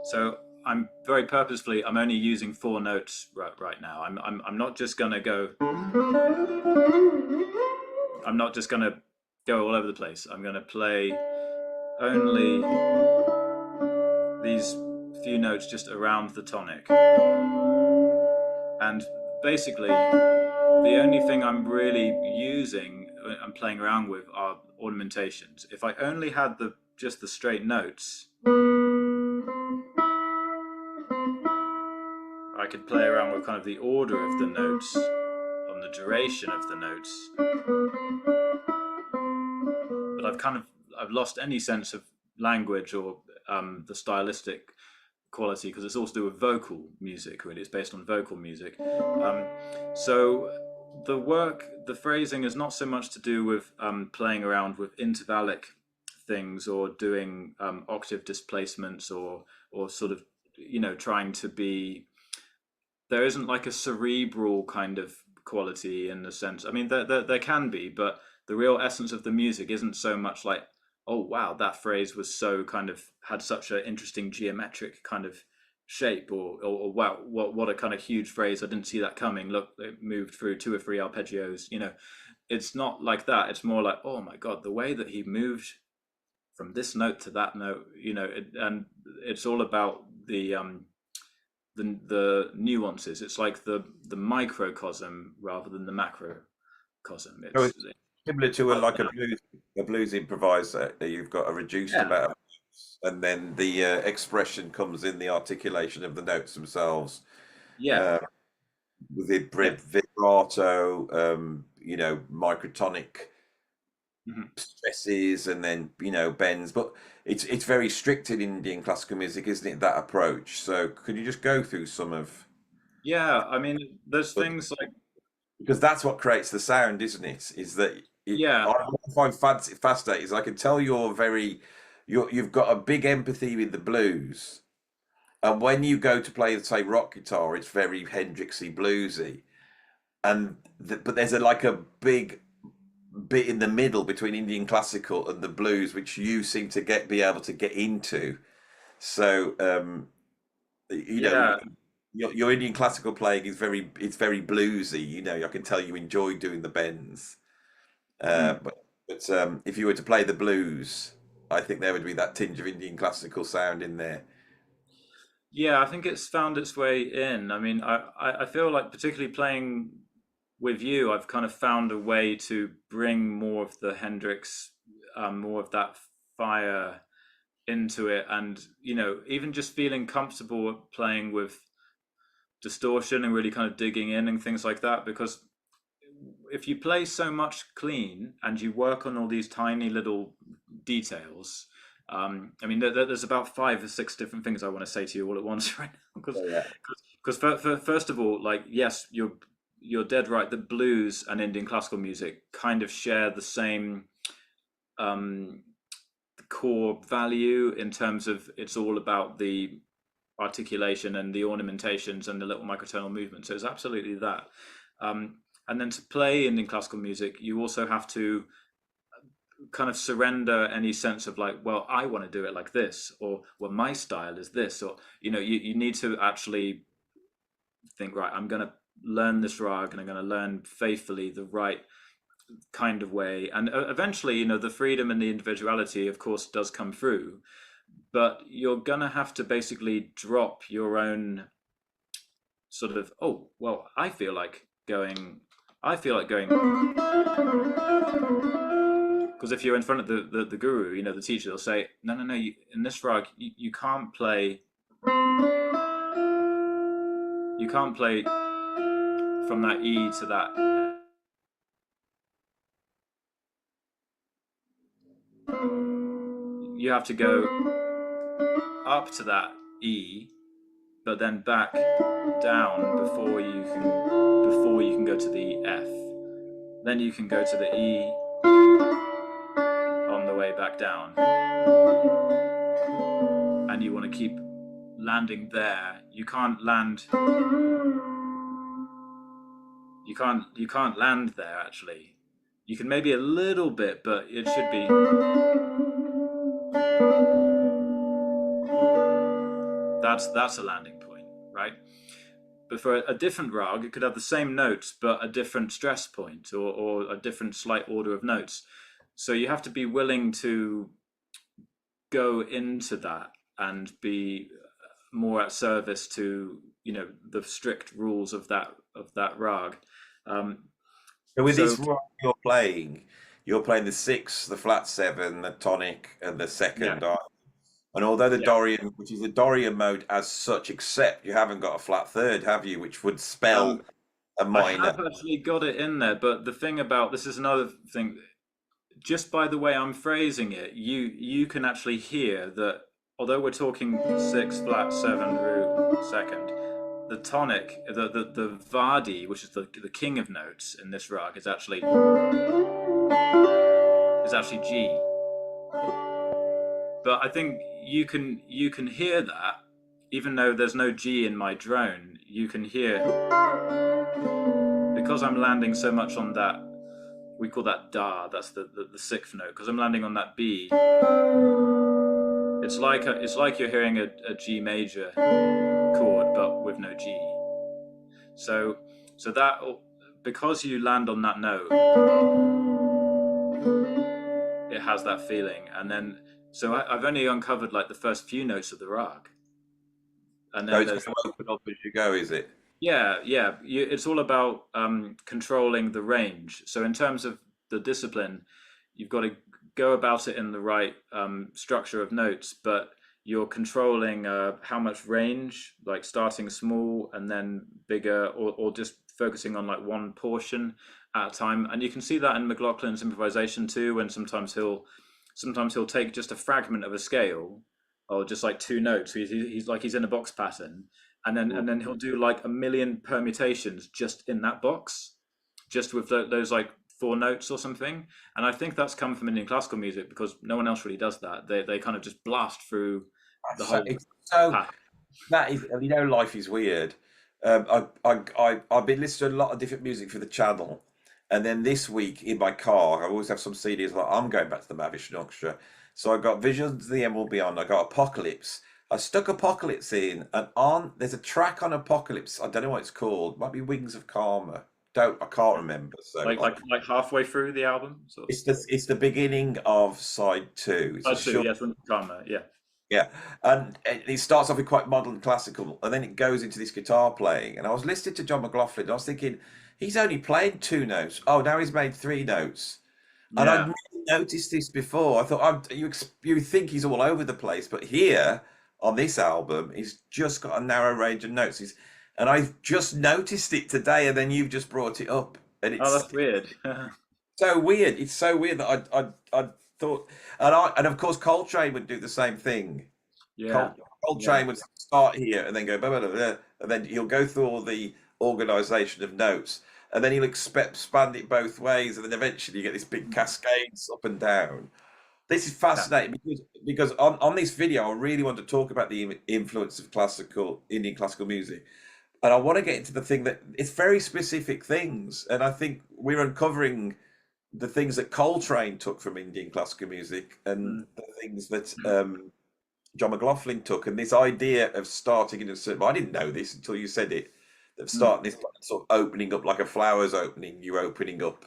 So I'm very purposefully, I'm only using 4 notes right now. I'm not just gonna go. I'm not just gonna go all over the place. I'm gonna play only these few notes just around the tonic. And basically, the only thing I'm really using and playing around with are ornamentations. If I only had just the straight notes, I could play around with kind of the order of the notes on the duration of the notes. But I've lost any sense of language or the stylistic quality, because it's all to do with vocal music, really. It's based on vocal music. So the phrasing is not so much to do with playing around with intervallic things or doing octave displacements or sort of, trying to be. There isn't like a cerebral kind of quality in the sense. I mean, there can be, but the real essence of the music isn't so much like, oh wow, that phrase was so kind of had such an interesting geometric kind of shape, or wow, what a kind of huge phrase. I didn't see that coming. Look, it moved through 2 or 3 arpeggios. It's not like that. It's more like, oh my God, the way that he moved from this note to that note. And it's all about the nuances. It's like the microcosm rather than the macrocosm. So it's similar to a blues improviser. You've got a reduced Yeah, amount of notes, and then the expression comes in the articulation of the notes themselves. yeah, Uh, with the yeah. vibrato, microtonic Mhm. stresses, and then bends. But it's very strict in Indian classical music, isn't it? That approach. So could you just go through some of? Yeah, I mean, there's things like, Because that's what creates the sound, isn't it? Is that yeah, what I find fascinating is I can tell you've got a big empathy with the blues, and when you go to play, say, rock guitar, it's very Hendrixy bluesy, but there's like a big bit in the middle between Indian classical and the blues, which you seem to be able to get into. So you know yeah. your Indian classical playing is very bluesy. I can tell you enjoy doing the bends. Hmm. But if you were to play the blues, I think there would be that tinge of Indian classical sound in there. Yeah, I think it's found its way in. I mean, I feel like particularly playing with you, I've kind of found a way to bring more of the Hendrix, more of that fire into it, and even just feeling comfortable playing with distortion and really kind of digging in and things like that. Because if you play so much clean and you work on all these tiny little details, I mean, there's about 5 or 6 different things I want to say to you all at once right now. Because Oh, yeah. first of all, like, yes, you're dead right. The blues and Indian classical music kind of share the same um, core value in terms of it's all about the articulation and the ornamentations and the little microtonal movement. So it's absolutely that. Um, and then to play Indian classical music, you also have to kind of surrender any sense of like, well, I want to do it like this, or well, my style is this, or you need to actually think, right, I'm going to learn this rag and I'm going to learn faithfully the right kind of way. And eventually, the freedom and the individuality, of course, does come through. but you're gonna have to basically drop your own sort of, oh well, I feel like going because if you're in front of the guru, the teacher, they'll say, no, no, no, in this rag you can't play, from that E to that. You have to go up to that E, but then back down before you can go to the F. Then you can go to the E on the way back down, and you want to keep landing there. You can't land. You can't land there actually. You can maybe a little bit, but it should be. That's a landing point, right? But for a different rag, it could have the same notes but a different stress point, or a different slight order of notes. So you have to be willing to go into that and be more at service to the strict rules of that rag. So with So this rag you're playing the sixth, the flat seven, the tonic, and the second. yeah, And although the yeah. Dorian, which is the Dorian mode as such, except you haven't got a flat third, have you? Which would spell Um, a I minor. have actually got it in there, but the thing about this is another thing. Just by the way I'm phrasing it, you can actually hear that although we're talking six flat seven root second, the tonic, the Vardi, which is the king of notes in this rag, is actually G. But I think you can hear that even though there's no G in my drone. You can hear, because I'm landing so much on that. We call that Da. That's the sixth note. Because I'm landing on that B. It's like you're hearing a G major chord, but with no G. So that, because you land on that note, it has that feeling. And then I've only uncovered like the first few notes of the rag, and So then it's there's. going to open up as you go, is it? Yeah, yeah. It's all about controlling the range. So in terms of the discipline, you've got to go about it in the right structure of notes, but you're controlling how much range, like starting small and then bigger, or just focusing on like one portion at a time. And you can see that in McLaughlin's improvisation too, when sometimes he'll take just a fragment of a scale, or just like two notes. He's like he's in a box pattern, and then he'll do like a million permutations just in that box, just with those like four notes or something. And I think that's come from Indian classical music, because no one else really does that. They kind of just blast through the So, whole so pattern. that is, life is weird. I've been listening to a lot of different music for the channel, and then this week in my car, I always have some CDs. Like I'm going back to the Mavish Orchestra, so I got Visions of the End Will Beyond. I got Apocalypse. I stuck Apocalypse in, and there's a track on Apocalypse. I don't know what it's called. Might be Wings of Karma. I can't remember. So Like halfway through the album, sort of. it's the beginning of side two. It's Oh, a two, short. yes, Karma, yeah. Yeah, and it starts off with quite modern classical, and then it goes into this guitar playing. And I was listening to John McLaughlin, and I was thinking, he's only played two notes. Oh, now he's made three notes, and I'd Yeah. never noticed this before. I thought, you think he's all over the place, but here on this album, he's just got a narrow range of notes. And I've just noticed it today, and then you've just brought it up, and Oh, it's that's weird. so weird. It's so weird that I thought, and of course Coltrane would do the same thing. Yeah, yeah. Coltrane would start here and then go blah, blah, blah, blah, and then he'll go through all the organization of notes, and then he'll expand it both ways, and then eventually you get this big cascades up and down. This is Yeah. fascinating because on this video I really want to talk about the influence of Indian classical music, and I want to get into the thing that it's very specific things, and I think we're uncovering the things that Coltrane took from Indian classical music and Mm. the things that John McLaughlin took, and this idea of starting in a certain. Well, I didn't know this until you said it. Of Mm. starting this sort of opening up like a flower's opening, you opening up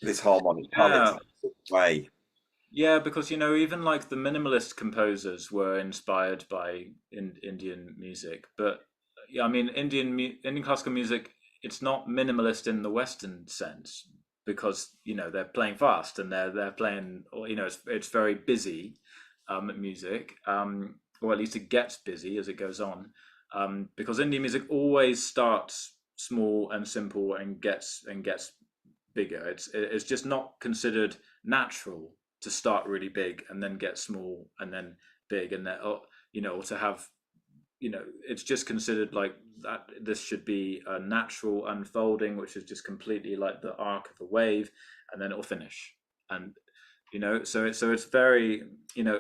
this harmonic palette Yeah. in a way. Yeah, because even like the minimalist composers were inspired by Indian music, but yeah, I mean Indian classical music, it's not minimalist in the Western sense because they're playing fast and they're playing, or it's very busy music, or at least it gets busy as it goes on, because Indian music always starts small and simple and gets bigger. It's just not considered natural to start really big and then get small and then big, and then or to have, it's just considered like that this should be a natural unfolding, which is just completely like the arc of a wave, and then it'll finish. And so it's very,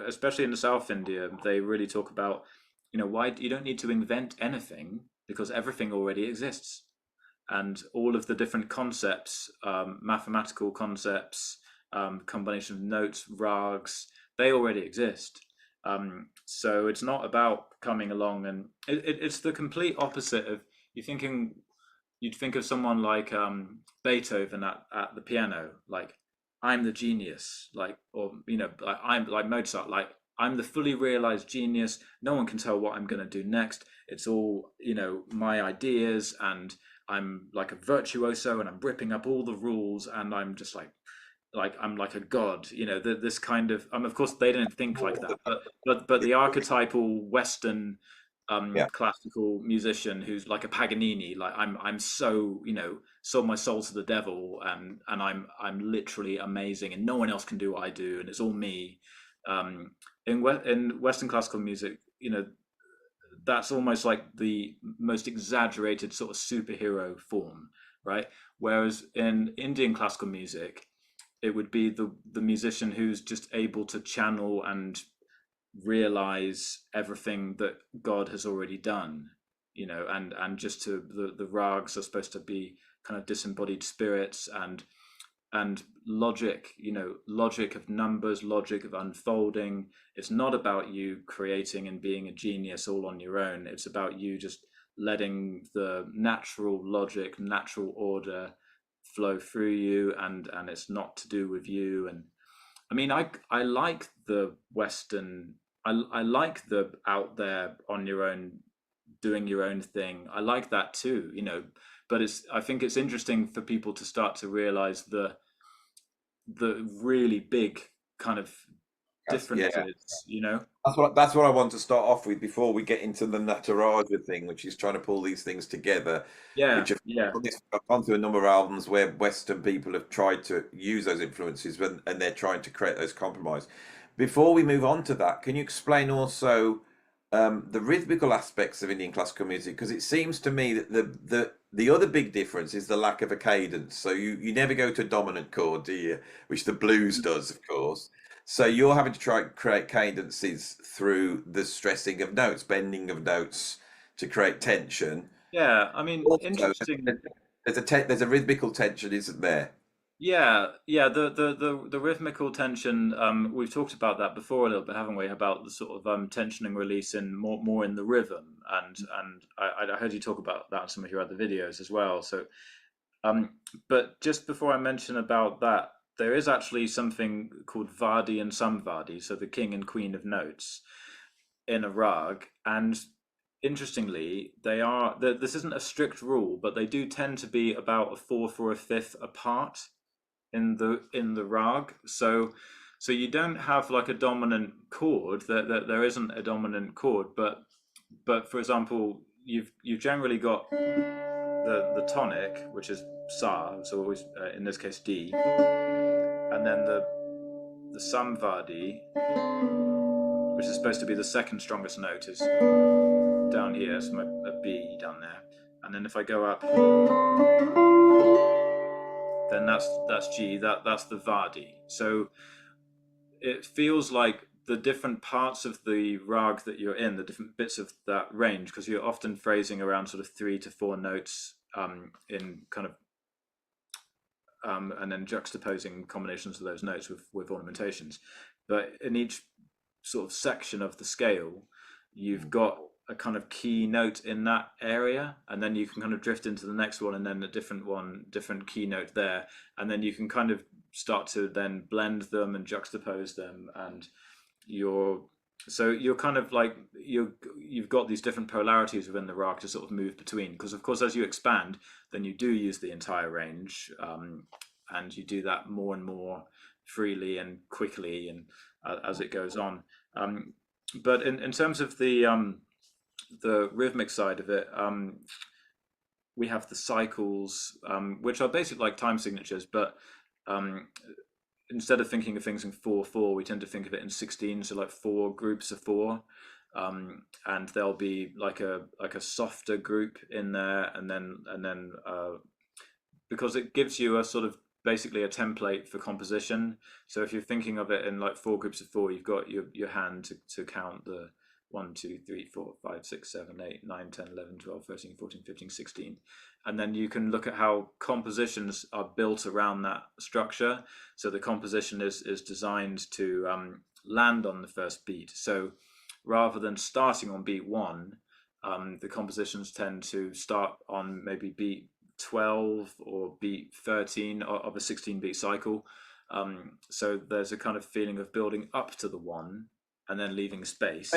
especially in the South India, they really talk about, why you don't need to invent anything because everything already exists, and all of the different concepts, mathematical concepts, combination of notes, rags, they already exist. So it's not about coming along, and it's the complete opposite of you thinking. You'd think of someone like Beethoven at the piano, like I'm the genius, like, or like I'm like Mozart, like I'm the fully realized genius. No one can tell what I'm going to do next. It's all my ideas, and I'm like a virtuoso, and I'm ripping up all the rules, and I'm just like I'm like a god. This kind of, of course they didn't think like that, but the archetypal Western Yeah. classical musician who's like a Paganini, like I'm so sold my soul to the devil, and I'm literally amazing, and no one else can do what I do, and it's all me. Um, in Western classical music, that's almost like the most exaggerated sort of superhero form, right? Whereas in Indian classical music, it would be the musician who's just able to channel and realize everything that God has already done, and just to the rags are supposed to be kind of disembodied spirits, and logic, logic of numbers, logic of unfolding. It's not about you creating and being a genius all on your own. It's about you just letting the natural logic, natural order flow through you, and it's not to do with you. And I mean, I like the Western. I like the out there on your own, doing your own thing. I like that too, But I think it's interesting for people to start to realize the really big kind of Yeah. differences. That's what I want to start off with before we get into the Nataraja thing, which is trying to pull these things together. Yeah, Which yeah, I've gone through a number of albums where Western people have tried to use those influences, and they're trying to create those compromise. Before we move on to that, can you explain also the rhythmical aspects of Indian classical music? Because it seems to me that the other big difference is the lack of a cadence. So you never go to a dominant chord, do you? Which the blues does, of course. So you're having to try and create cadences through the stressing of notes, bending of notes to create tension. yeah. I mean, Also, interesting. there's a rhythmical tension, isn't there? Yeah, yeah. The rhythmical tension. We've talked about that before a little bit, haven't we? About the sort of tension and release in more in the rhythm, and I heard you talk about that in some of your other videos as well. So, um, but just before I mention about that, there is actually something called Vadi and Samvadi, so the king and queen of notes in a rag, and interestingly, this isn't a strict rule, but they do tend to be about a fourth or a fifth apart in the rag. So you don't have like a dominant chord. That there isn't a dominant chord, but for example, you've generally got the tonic, which is sa, so always in this case D, and then the samvadi, which is supposed to be the second strongest note, is down here, so a B down there, and then if I go up, then that's G. That's the vadi. So it feels like the different parts of the rag that you're in, the different bits of that range, because you're often phrasing around sort of 3 to 4 notes, in kind of, and then juxtaposing combinations of those notes with ornamentations. But in each sort of section of the scale, you've got a kind of key note in that area, and then you can kind of drift into the next one, and then a different one, different key note there, and then you can kind of start to then blend them and juxtapose them, and you're kind of like you've got these different polarities within the raga to sort of move between, because of course as you expand, then you do use the entire range, and you do that more and more freely and quickly, and as it goes on. But in terms of the rhythmic side of it, we have the cycles, which are basically like time signatures, but instead of thinking of things in 4/4, we tend to think of it in 16, so like 4 groups of 4, and there'll be like a softer group in there, and then because it gives you a sort of basically a template for composition. So if you're thinking of it in like 4 groups of 4, you've got your hand to count the 1, 2, 3, 4, 5, 6, 7, 8, 9, 10, 11, 12, 13, 14, 15, 16. And then you can look at how compositions are built around that structure. So the composition is designed to land on the first beat. So rather than starting on beat 1, the compositions tend to start on maybe beat 12 or beat 13 of a 16-beat cycle. So there's a kind of feeling of building up to the 1 and then leaving space.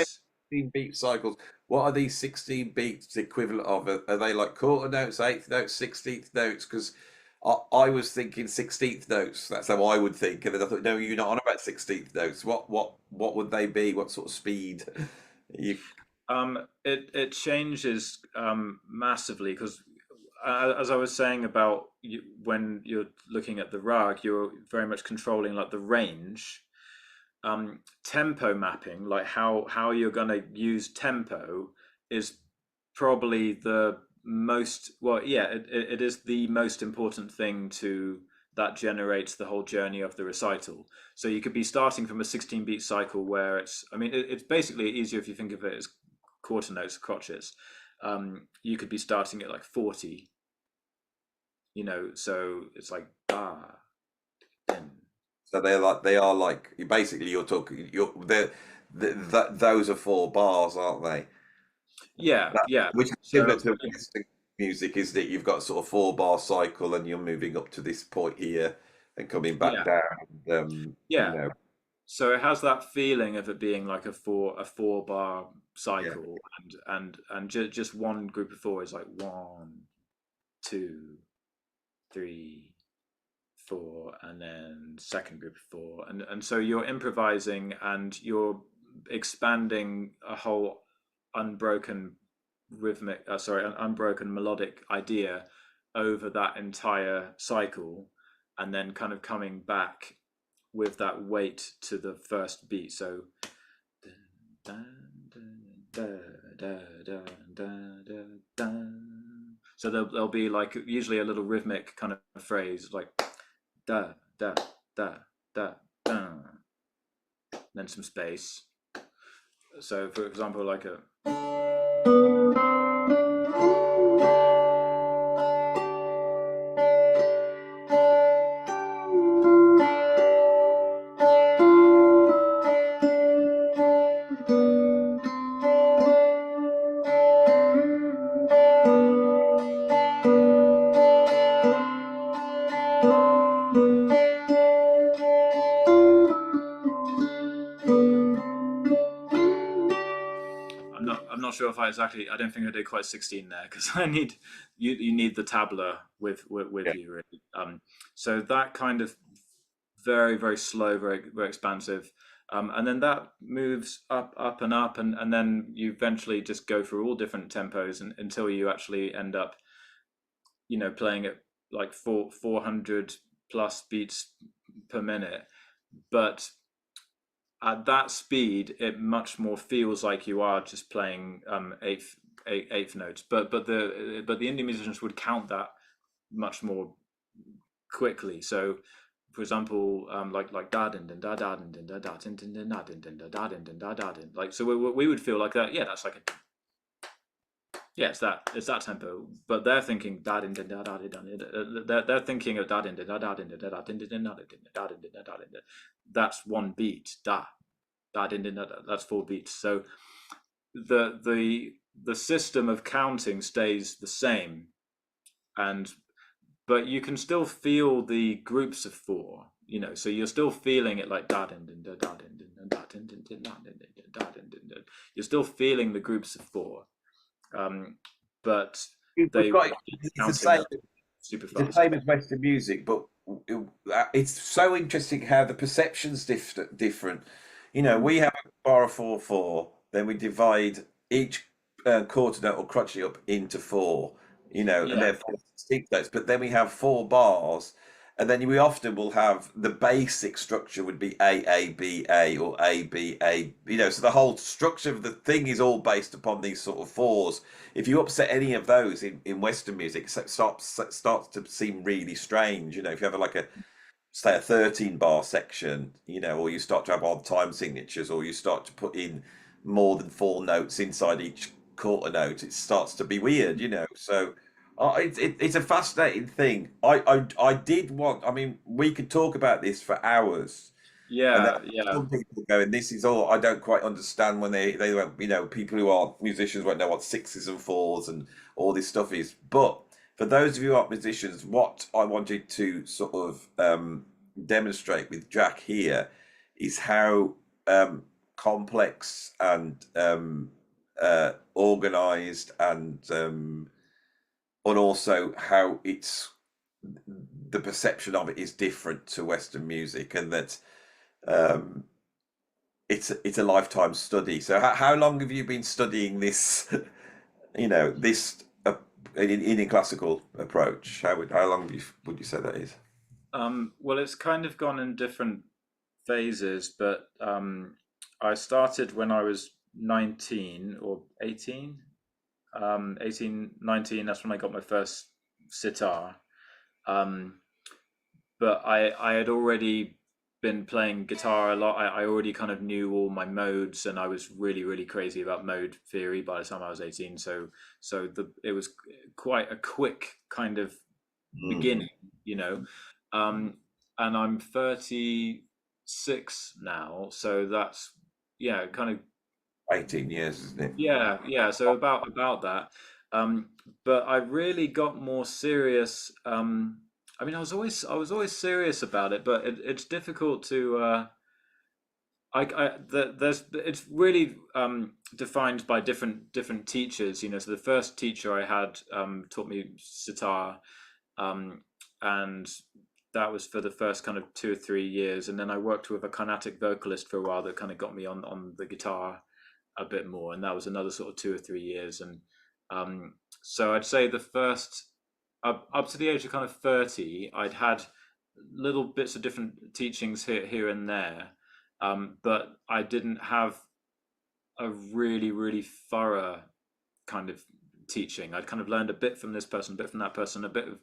16-beat cycles. What are these 16 beats equivalent of? Are they like quarter notes, eighth notes, 16th notes? Because I was thinking 16th notes. That's how I would think. And then I thought, no, you're not on about 16th notes. What would they be? What sort of speed? It changes massively, because as I was saying about when you're looking at the rag, you're very much controlling like the range. Tempo mapping, like how you're going to use tempo, is probably the most, well, yeah, it is the most important thing that generates the whole journey of the recital. So you could be starting from a 16-beat cycle where it's basically easier if you think of it as quarter notes, crotchets. You could be starting at like 40, so it's like So they are like you're talking those are 4 bars, aren't they? Yeah. Which is similar to Western music, is that you've got sort of 4-bar cycle and you're moving up to this point here and coming back down. So it has that feeling of it being like a 4-bar cycle, and just one group of 4 is like 1, 2, 3, 4, and then second group of 4, and so you're improvising and you're expanding a whole unbroken unbroken melodic idea over that entire cycle, and then kind of coming back with that weight to the first beat. So so there'll be like usually a little rhythmic kind of phrase like da da da da da, then some space. So for example, like a I'm not sure if I don't think I did quite 16 there, because I need you need the tabla with you really. So that kind of very, very slow, very, very expansive, and then that moves up and up, and then you eventually just go through all different tempos until you actually end up playing at like 400 plus beats per minute. But at that speed, it much more feels like you are just playing eighth notes. But the Indian musicians would count that much more quickly. So, for example, like da din din da da din din da da din din din da din din da da din din da da din. Like, so we would feel like that. Yeah, that's like it's that tempo. But they're thinking da din din da da din da. They're thinking of da din din da da din da da din din da din da din da da din. That's one beat. Da din din da. That's 4 beats. So the system of counting stays the same, but you can still feel the groups of 4. so you're still feeling it like da din din da da din din da din din din da din din da din din din. You're still feeling the groups of four, but We've they got it's the counting same. up super It's the fast. same as Western music, but it's so interesting how the perception's different. We have a bar of 4/4, then we divide each quarter note or crotchet up into four, and Yeah, therefore 16 notes. But then we have four bars, and then we often will have the basic structure would be A or A B A. So the whole structure of the thing is all based upon these sort of fours. If you upset any of those in Western music, it starts to seem really strange. If you have like say a 13 bar section, or you start to have odd time signatures, or you start to put in more than four notes inside each quarter note, it starts to be weird. So it's a fascinating thing. I did want. I mean, we could talk about this for hours. And then yeah. some people going, this is all I don't quite understand when they went, people who are musicians won't know what sixes and fours and all this stuff is. But for those of you who aren't musicians, what I wanted to sort of demonstrate with Jack here is how complex and organized and also how the perception of it is different to Western music, and that um, it's a lifetime study. So how long have you been studying this? This Indian classical approach. How long would you say that is? Well, it's kind of gone in different phases, but I started when I was 19 or 18. 18, 19, that's when I got my first sitar. Um, but I had already been playing guitar a lot. I already kind of knew all my modes, and I was really, really crazy about mode theory by the time I was 18. So it was quite a quick kind of Mm. beginning, you know. Um, and I'm 36 now, so that's kind of 18 years, isn't it? yeah. So about that. Um, but I really got more serious. I mean, I was always serious about it, but it's difficult to. It's really defined by different teachers. So the first teacher I had taught me sitar, um, and that was for the first kind of 2 or 3 years, and then I worked with a Carnatic vocalist for a while that kind of got me on the guitar a bit more, and that was another sort of 2 or 3 years. And so I'd say the first up to the age of kind of 30, I'd had little bits of different teachings here and there, but I didn't have a really really thorough kind of teaching. I'd kind of learned a bit from this person, a bit from that person, a bit of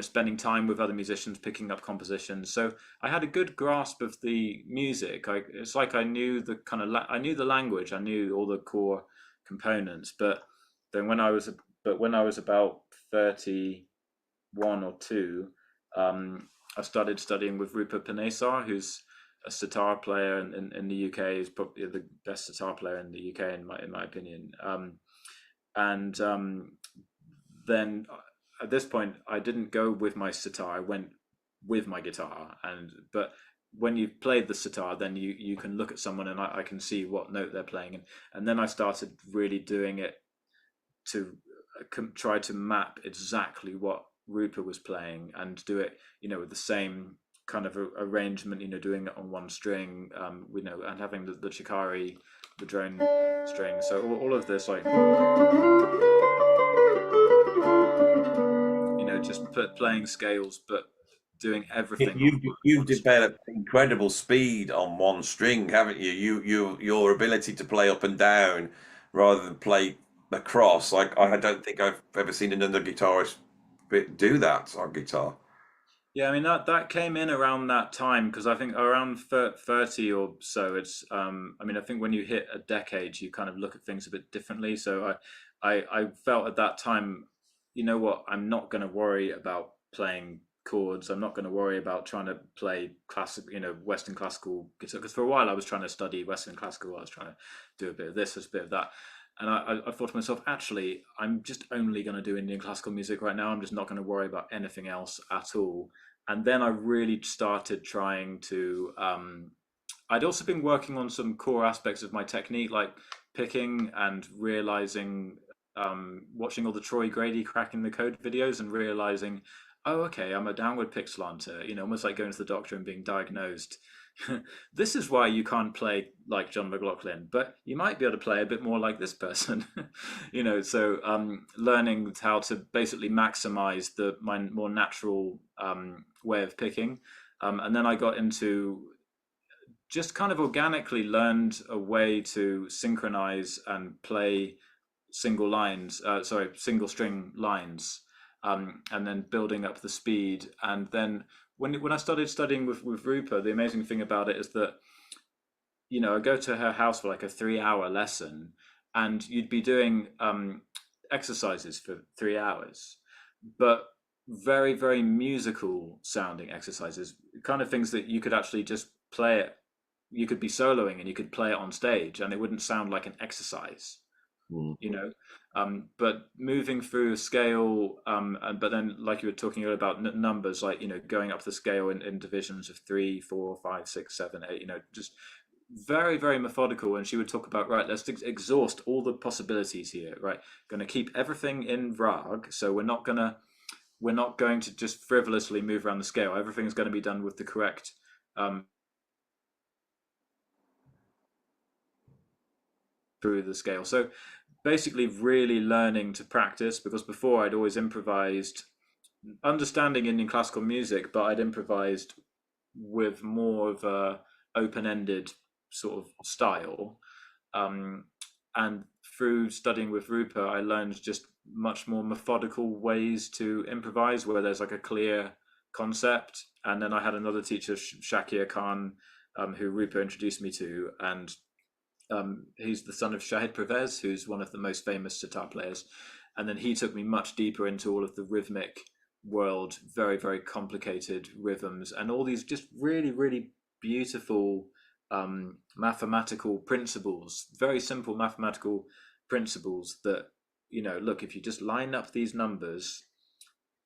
spending time with other musicians, picking up compositions. So I had a good grasp of the music. It's like I knew the kind of I knew the language, I knew all the core components. But then when I was about 31 or 2, I started studying with Rupert Panesar, who's a sitar player in the UK. Is probably the best sitar player in the UK in my opinion. And then at this point, I didn't go with my sitar. I went with my guitar. But when you've played the sitar, then you can look at someone and I can see what note they're playing. And then I started really doing it to try to map exactly what Rupert was playing and do it, with the same kind of arrangement, doing it on one string, and having the Chikari, the drone string. So all of this, like, just playing scales, but doing everything on You've one string. developed incredible speed on one string, haven't you? Your ability to play up and down rather than play across. Like I don't think I've ever seen another guitarist do that on guitar. Yeah, I mean that came in around that time, because I think around 30 or so. It's I mean, I think when you hit a decade, you kind of look at things a bit differently. So I felt at that time, you know what, I'm not going to worry about playing chords. I'm not going to worry about trying to play classic, Western classical guitar. Because for a while I was trying to study Western classical. I was trying to do a bit of this, a bit of that. And I thought to myself, actually, I'm just only going to do Indian classical music right now. I'm just not going to worry about anything else at all. And then I really started trying to. I'd also been working on some core aspects of my technique, like picking and realizing, watching all the Troy Grady cracking the code videos and realizing, oh, okay, I'm a downward pick slanter, almost like going to the doctor and being diagnosed. This is why you can't play like John McLaughlin, but you might be able to play a bit more like this person. So learning how to basically maximize my more natural way of picking. And then I got into just kind of organically learned a way to synchronize and play single string lines, and then building up the speed. And then when I started studying with Rupa, the amazing thing about it is that, I go to her house for like a 3-hour lesson, and you'd be doing exercises for 3 hours, but very, very musical sounding exercises, kind of things that you could actually just play it. You could be soloing and you could play it on stage and it wouldn't sound like an exercise. But moving through scale, but then like you were talking earlier about numbers, like going up the scale in divisions of 3, 4, 5, 6, 7, 8, just very, very methodical. And she would talk about, right, let's exhaust all the possibilities here, right? Going to keep everything in Raga, so we're not going to just frivolously move around the scale. Everything's going to be done with the correct through the scale. So basically really learning to practice, because before I'd always improvised, understanding Indian classical music, but I'd improvised with more of a open-ended sort of style. And through studying with Rupa, I learned just much more methodical ways to improvise, where there's like a clear concept. And then I had another teacher, Shakir Khan, who Rupa introduced me to, and he's the son of Shahid Pervez, who's one of the most famous sitar players. And then he took me much deeper into all of the rhythmic world, very, very complicated rhythms, and all these just really, really beautiful mathematical principles, very simple mathematical principles that, look, if you just line up these numbers,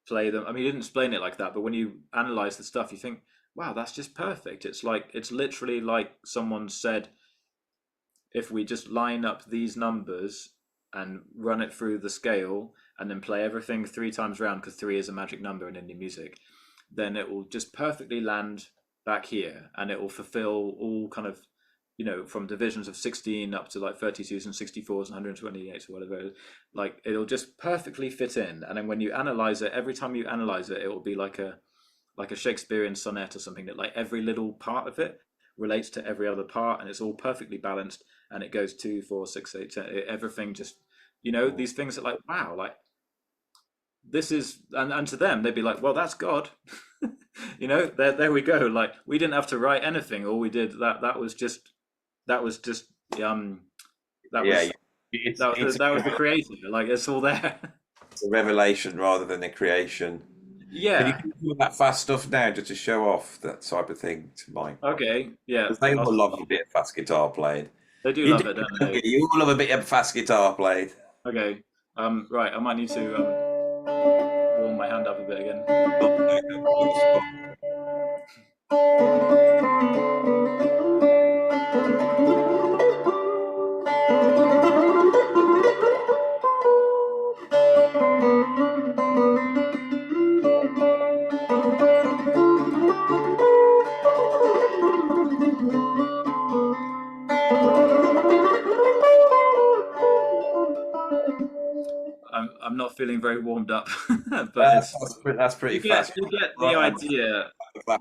play them. I mean, he didn't explain it like that, but when you analyze the stuff, you think, wow, that's just perfect. It's literally like someone said, if we just line up these numbers and run it through the scale and then play everything 3 times round, because 3 is a magic number in Indian music, then it will just perfectly land back here, and it will fulfill all kind of, from divisions of 16 up to like 32s and 64s and 128s or whatever. Like, it'll just perfectly fit in. And then when you analyze it, every time you analyze it, it will be like a Shakespearean sonnet or something, that like every little part of it relates to every other part, and it's all perfectly balanced, and it goes 2, 4, 6, 8, 10, everything just, these things are like, wow, like this is, and to them they'd be like, well, that's God. There we go. Like, we didn't have to write anything. All we did, that was just that was the creator. Like, it's all there. It's a revelation rather than a creation. Yeah. Can you do that fast stuff now, just to show off that type of thing to Mike? Okay. Yeah. Because they all love a bit of fast guitar played. They do love it, don't they? You all love a bit of fast guitar played. Okay. Right. I might need to warm my hand up a bit again. I'm not feeling very warmed up, but that's pretty fast. You get the idea. Get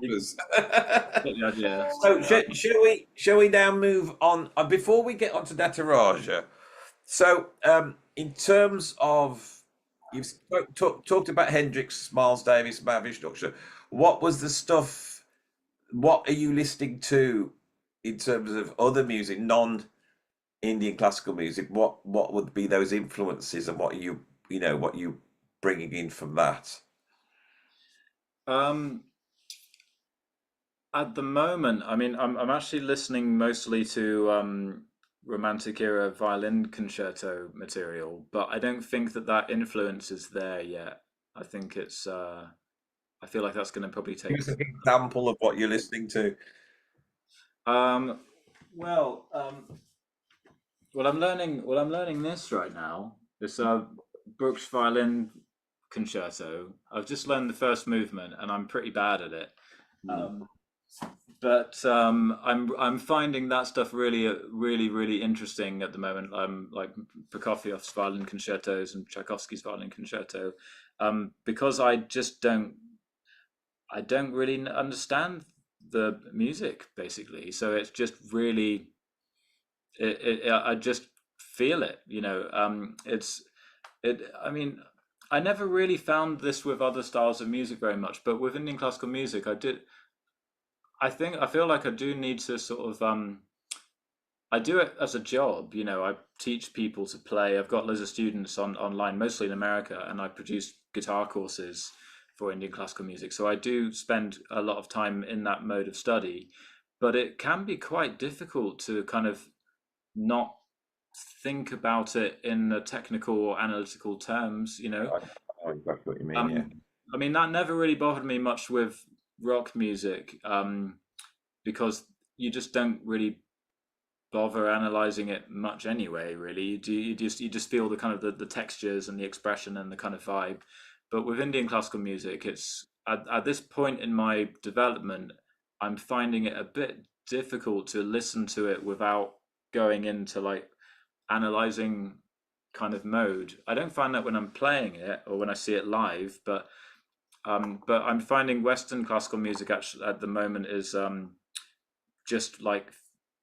the idea. So shall we now move on before we get on to NATARAJA? So in terms of, you've talked about Hendrix, Miles Davis, Mavish Doctor. What was the stuff? What are you listening to in terms of other music, non-Indian classical music? What would be those influences, and what are you bringing in from that? At the moment, I mean, I'm actually listening mostly to Romantic era violin concerto material, but I don't think that influence is there yet. I think it's I feel like that's going to probably Give take. us an example of what you're listening to. Um, well, I'm learning. Well, I'm learning this right now. This Brooks violin concerto. I've just learned the first movement, and I'm pretty bad at it. Hmm. Um, but I'm finding that stuff really interesting at the moment. Like Prokofiev's violin concertos and Tchaikovsky's violin concerto, because I don't really understand the music basically. So it's just really I just feel it. I mean, I never really found this with other styles of music very much, but with Indian classical music, I did. I feel like I do need to sort of I do it as a job. I teach people to play. I've got loads of students online, mostly in America, and I produce guitar courses for Indian classical music. So I do spend a lot of time in that mode of study, but it can be quite difficult to kind of not think about it in the technical or analytical terms. I know exactly what you mean. Yeah. Um, I mean, that never really bothered me much with rock music, because you just don't really bother analyzing it much anyway. Really, you just feel the kind of the textures and the expression and the kind of vibe. But with Indian classical music, it's at this point in my development, I'm finding it a bit difficult to listen to it without going into like analyzing kind of mode. I don't find that when I'm playing it or when I see it live, but I'm finding Western classical music actually at the moment is just like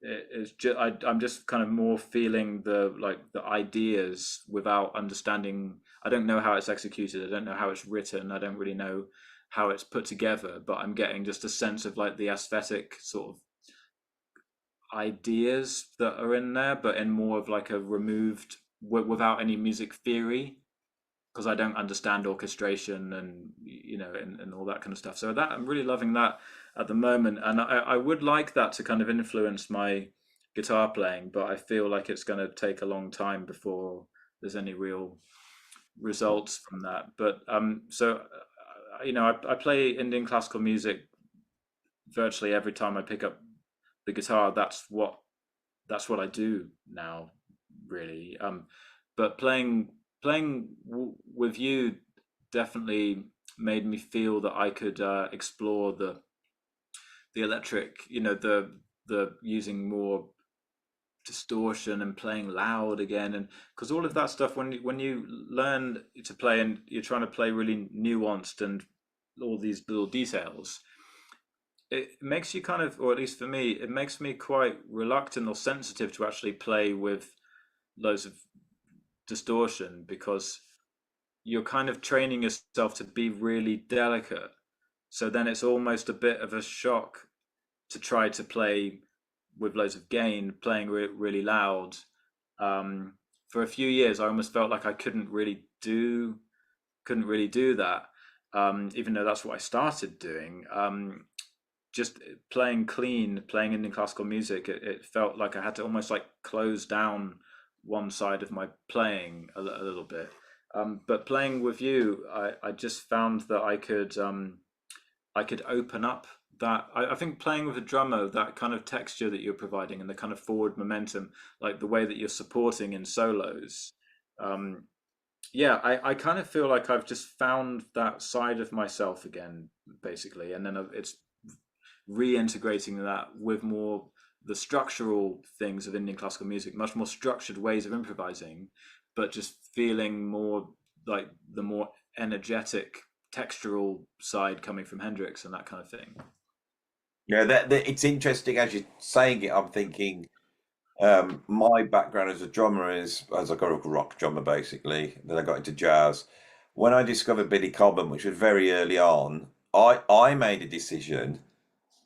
it's just I'm just kind of more feeling the ideas without understanding. I don't know how it's executed. I don't know how it's written. I don't really know how it's put together, but I'm getting just a sense of like the aesthetic sort of ideas that are in there, but in more of like a removed without any music theory, because I don't understand orchestration and and all that kind of stuff. So that I'm really loving that at the moment, and I would like that to kind of influence my guitar playing, but I feel like it's going to take a long time before there's any real results from that. But I play Indian classical music virtually every time I pick up the guitar. That's what I do now, really. But with you definitely made me feel that I could explore the electric, the using more distortion and playing loud again, and because all of that stuff when you learn to play and you're trying to play really nuanced and all these little details, it makes you kind of, or at least for me, it makes me quite reluctant or sensitive to actually play with loads of distortion, because you're kind of training yourself to be really delicate. So then it's almost a bit of a shock to try to play with loads of gain, playing really loud. For a few years, I almost felt like I couldn't really do that, even though that's what I started doing. Just playing clean, playing Indian classical music, it felt like I had to almost like close down one side of my playing a little bit. But playing with you, I just found that I could open up that. I think playing with a drummer, that kind of texture that you're providing and the kind of forward momentum, like the way that you're supporting in solos. Um, yeah, I kind of feel like I've just found that side of myself again, basically, and then it's reintegrating that with more the structural things of Indian classical music, much more structured ways of improvising, but just feeling more like the more energetic textural side coming from Hendrix and that kind of thing. Yeah, that it's interesting as you're saying it. I'm thinking, my background as a drummer is as I got a rock drummer basically. Then I got into jazz. When I discovered Billy Cobham, which was very early on, I made a decision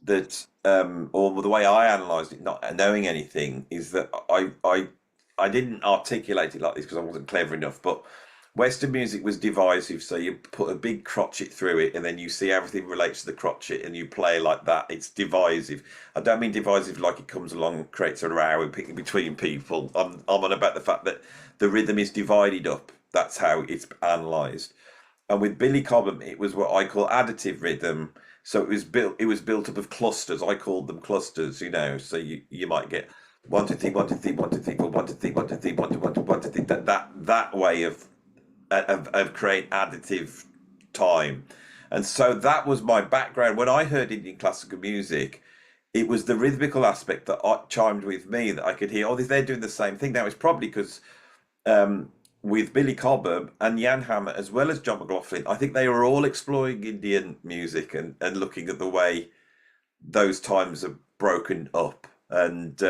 that, or the way I analysed it, not knowing anything, is that I didn't articulate it like this because I wasn't clever enough. But Western music was divisive, so you put a big crotchet through it, and then you see everything relates to the crotchet, and you play like that. It's divisive. I don't mean divisive like it comes along and creates a row between people. I'm on about the fact that the rhythm is divided up. That's how it's analysed. And with Billy Cobham, it was what I call additive rhythm. So it was built up of clusters. I called them clusters, you know. So you might get 1 2 3 1 2 3 1 2 3 4 1 2 3 1 2 3 1 2 1 2 1 2 3 that way of create additive time. And so that was my background. When I heard Indian classical music, it was the rhythmical aspect that chimed with me, that I could hear, oh, they're doing the same thing. Now, it's probably because um, with Billy Cobham and Jan Hammer, as well as John McLaughlin, I think they were all exploring Indian music and looking at the way those times are broken up. And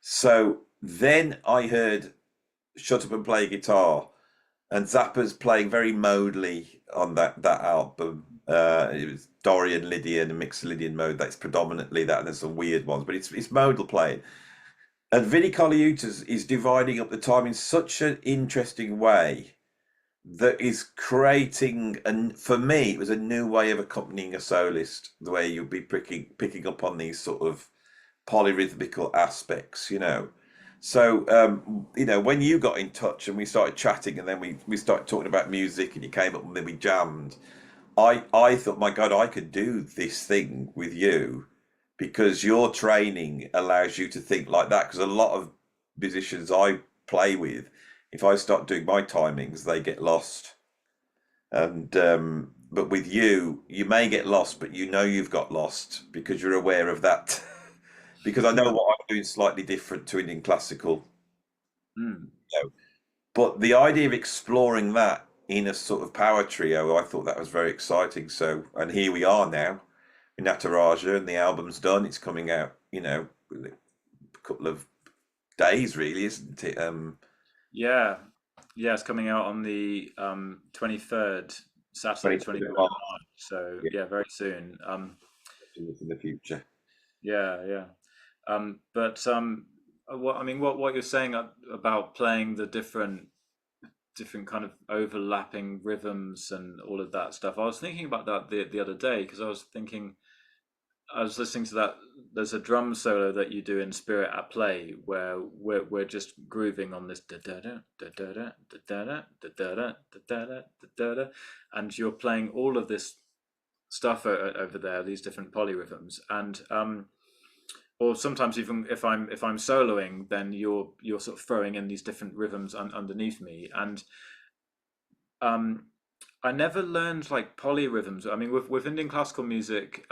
so then I heard Shut Up and Play Guitar, and Zappa's playing very modally on that album. It was Dorian Lydian and mixed Lydian mode. That's predominantly that, and there's some weird ones, but it's modal playing. And Vinnie Colaiuta is dividing up the time in such an interesting way that is creating, and for me, it was a new way of accompanying a soloist. The way you'll be picking up on these sort of polyrhythmical aspects, you know. So, you know, when you got in touch and we started chatting, and then we started talking about music, and you came up and then we jammed, I thought, my God, I could do this thing with you because your training allows you to think like that. Because a lot of musicians I play with, if I start doing my timings, they get lost. And but with you, you may get lost, but you know you've got lost because you're aware of that. Because I know what I'm doing slightly different to Indian classical. Mm. You know. But the idea of exploring that in a sort of power trio, I thought that was very exciting. So, and here we are now in Nataraja, and the album's done. It's coming out, you know, in a couple of days, really, isn't it? Yeah, yeah, it's coming out on the 23rd, Saturday, 23rd of March. So Yeah, yeah, very soon. in the future. Yeah, yeah. But what I mean, what you're saying about playing the different kind of overlapping rhythms and all of that stuff. I was thinking about that the other day because I was listening to that. There's a drum solo that you do in Spirit at Play where we're just grooving on this da da da da da da da da da da da da da da da, and you're playing all of this stuff over there, these different polyrhythms, and or sometimes even if I'm soloing, then you're sort of throwing in these different rhythms underneath me, and um, I never learned like polyrhythms. I mean, with Indian classical music,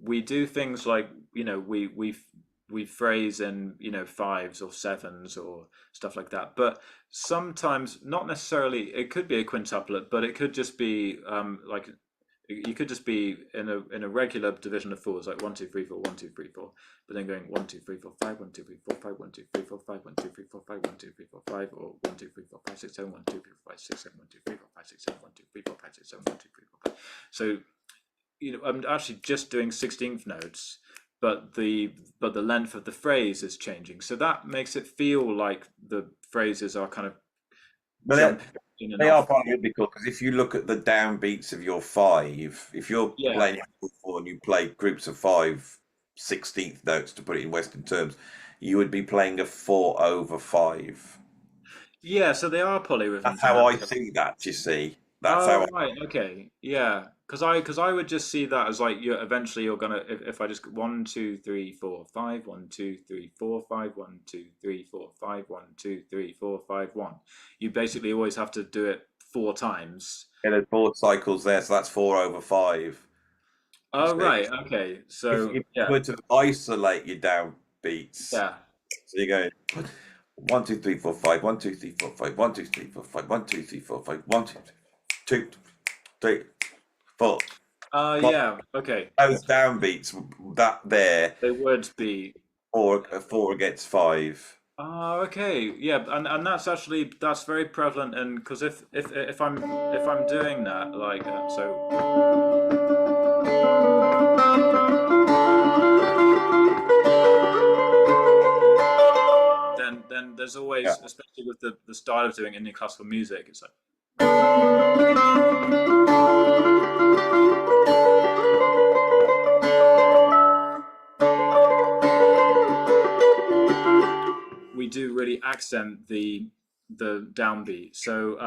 we do things like we phrase in fives or sevens or stuff like that. But sometimes, not necessarily, it could be a quintuplet, but it could just be like you could just be in a regular division of fours, like 1 2 3 4 1 2 3 4, but then going 1 2 3 4 5 1 2 3 4 5 1 2 3 4 5 1 2 3 4 5 1 2 3 4 5, or 1 2 3 4 5 6 7 1 2 3 4 5 6 7 1 2 3 4 5 6 7 1 2 3 4 5 6 7 1 2 3 4 5. So I'm actually just doing 16th notes, but the length of the phrase is changing, so that makes it feel like the phrases are kind of But jumping in and they are off. polyrhythmical because if you look at the downbeats of your five, if you're Yeah. playing four and you play groups of five 16th notes, to put it in Western terms, you would be playing a 4/5. Yeah, so they are That's polyrhythms in how that I sense. see that, you see. That's how Oh, right, okay, yeah. Because I would just see that as like you're gonna, if I just 1 2 3 4 5 1 2 3 4 5 1 2 3 4 5 1 2 3 4 5 1. You basically always have to do it 4 times. there's four cycles there, so that's 4/5. You Oh, see. right, okay. If So you yeah, were to isolate your downbeats, yeah. so you're going 1 2 3 4 5 1 2 3 4 5 1 2 3 4 5 1 2 3 4 5 1 2 3 4. Yeah, okay. Those downbeats, that there, They would be. four against five. Oh, okay. Yeah, and that's very prevalent, and because if I'm doing that like then there's Yeah. always, especially with the style of doing Indian classical music, it's like we do really accent the the downbeat. So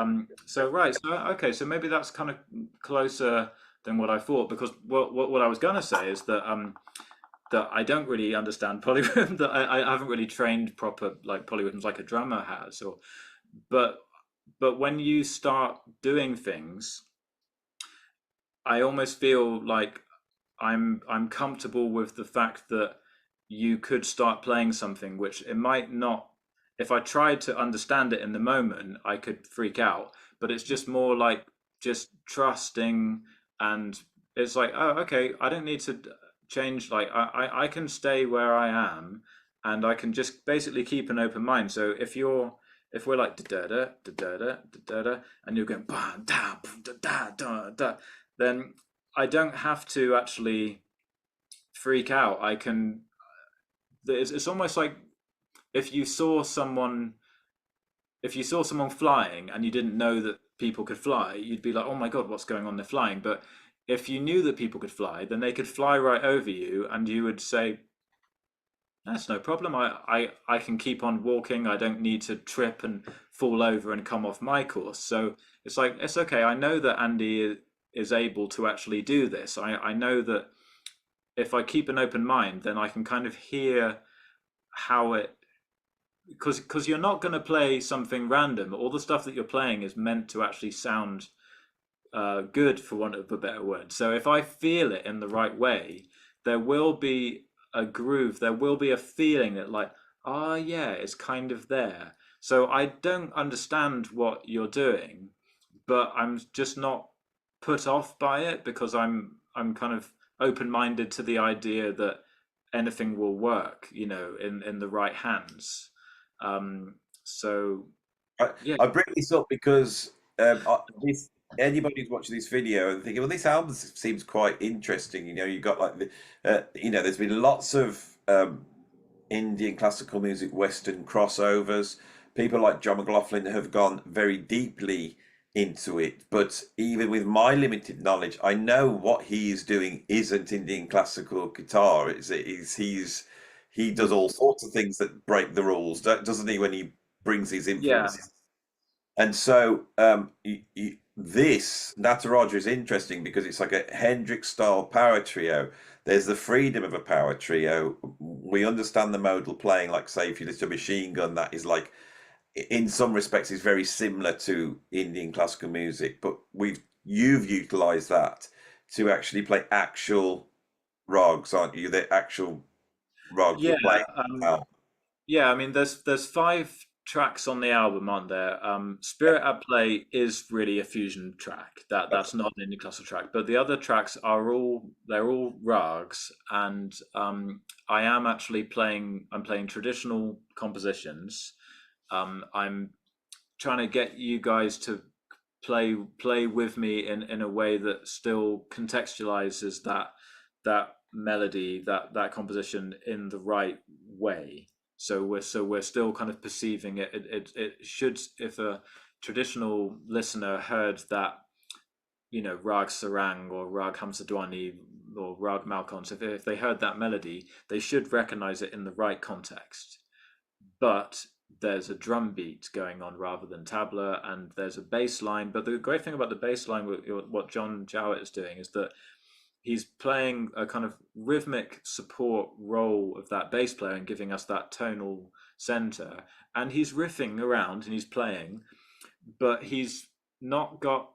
right, so okay, so maybe that's kind of closer than what I thought, because what I was gonna say is that I don't really understand polyrhythm, that I haven't really trained proper like polyrhythms like a drummer has, or but when you start doing things, I almost feel like I'm comfortable with the fact that you could start playing something which it might not, if I tried to understand it in the moment, I could freak out. But it's just more like just trusting, and it's like, oh, okay, I don't need to change. Like I can stay where I am, and I can just basically keep an open mind. So if we're like da da da da da da da, and you're going ba da da da da da, then I don't have to actually freak out. I can. It's almost like if you saw someone flying and you didn't know that people could fly, you'd be like, oh my god, what's going on? They're flying. But if you knew that people could fly, then they could fly right over you, and you would say, that's no problem. I can keep on walking. I don't need to trip and fall over and come off my course. So it's like, it's okay. I know that Andy is able to actually do this. I know that if I keep an open mind, then I can kind of hear how it, because you're not going to play something random. All the stuff that you're playing is meant to actually sound good, for want of a better word. So if I feel it in the right way, there will be a groove, there will be a feeling that like, oh yeah, it's kind of there. So I don't understand what you're doing, but I'm just not put off by it, because I'm kind of open-minded to the idea that anything will work, in the right hands. So I, yeah, I bring this up because this anybody who's watching this video and thinking, well, this album seems quite interesting. You got like there's been lots of Indian classical music, Western crossovers. People like John McLaughlin have gone very deeply into it. But even with my limited knowledge, I know what he is doing isn't Indian classical guitar. He does all sorts of things that break the rules, doesn't he? When he brings his yeah, influences, and so this Nataraja is interesting because it's like a Hendrix style power trio. There's the freedom of a power trio. We understand the modal playing, like say if you listen to Machine Gun, that is like in some respects is very similar to Indian classical music, but you've utilized that to actually play actual rags, aren't you? The actual rags yeah. you're playing um now. Yeah, I mean, there's 5 tracks on the album, aren't there? Spirit at Play is really a fusion track. That's not an indie classical track, but the other tracks are all rags, and I am actually playing. I'm playing traditional compositions. I'm trying to get you guys to play with me in a way that still contextualizes that melody, that composition in the right way. So we're still kind of perceiving it. It should, if a traditional listener heard that, Rag Sarang or Rag Hamsadwani or Rag Malkon, so if they heard that melody, they should recognize it in the right context. But there's a drum beat going on rather than tabla, and there's a bass line. But the great thing about the bass line, what John Jowett is doing, is that he's playing a kind of rhythmic support role of that bass player and giving us that tonal center. And he's riffing around and he's playing, but he's not got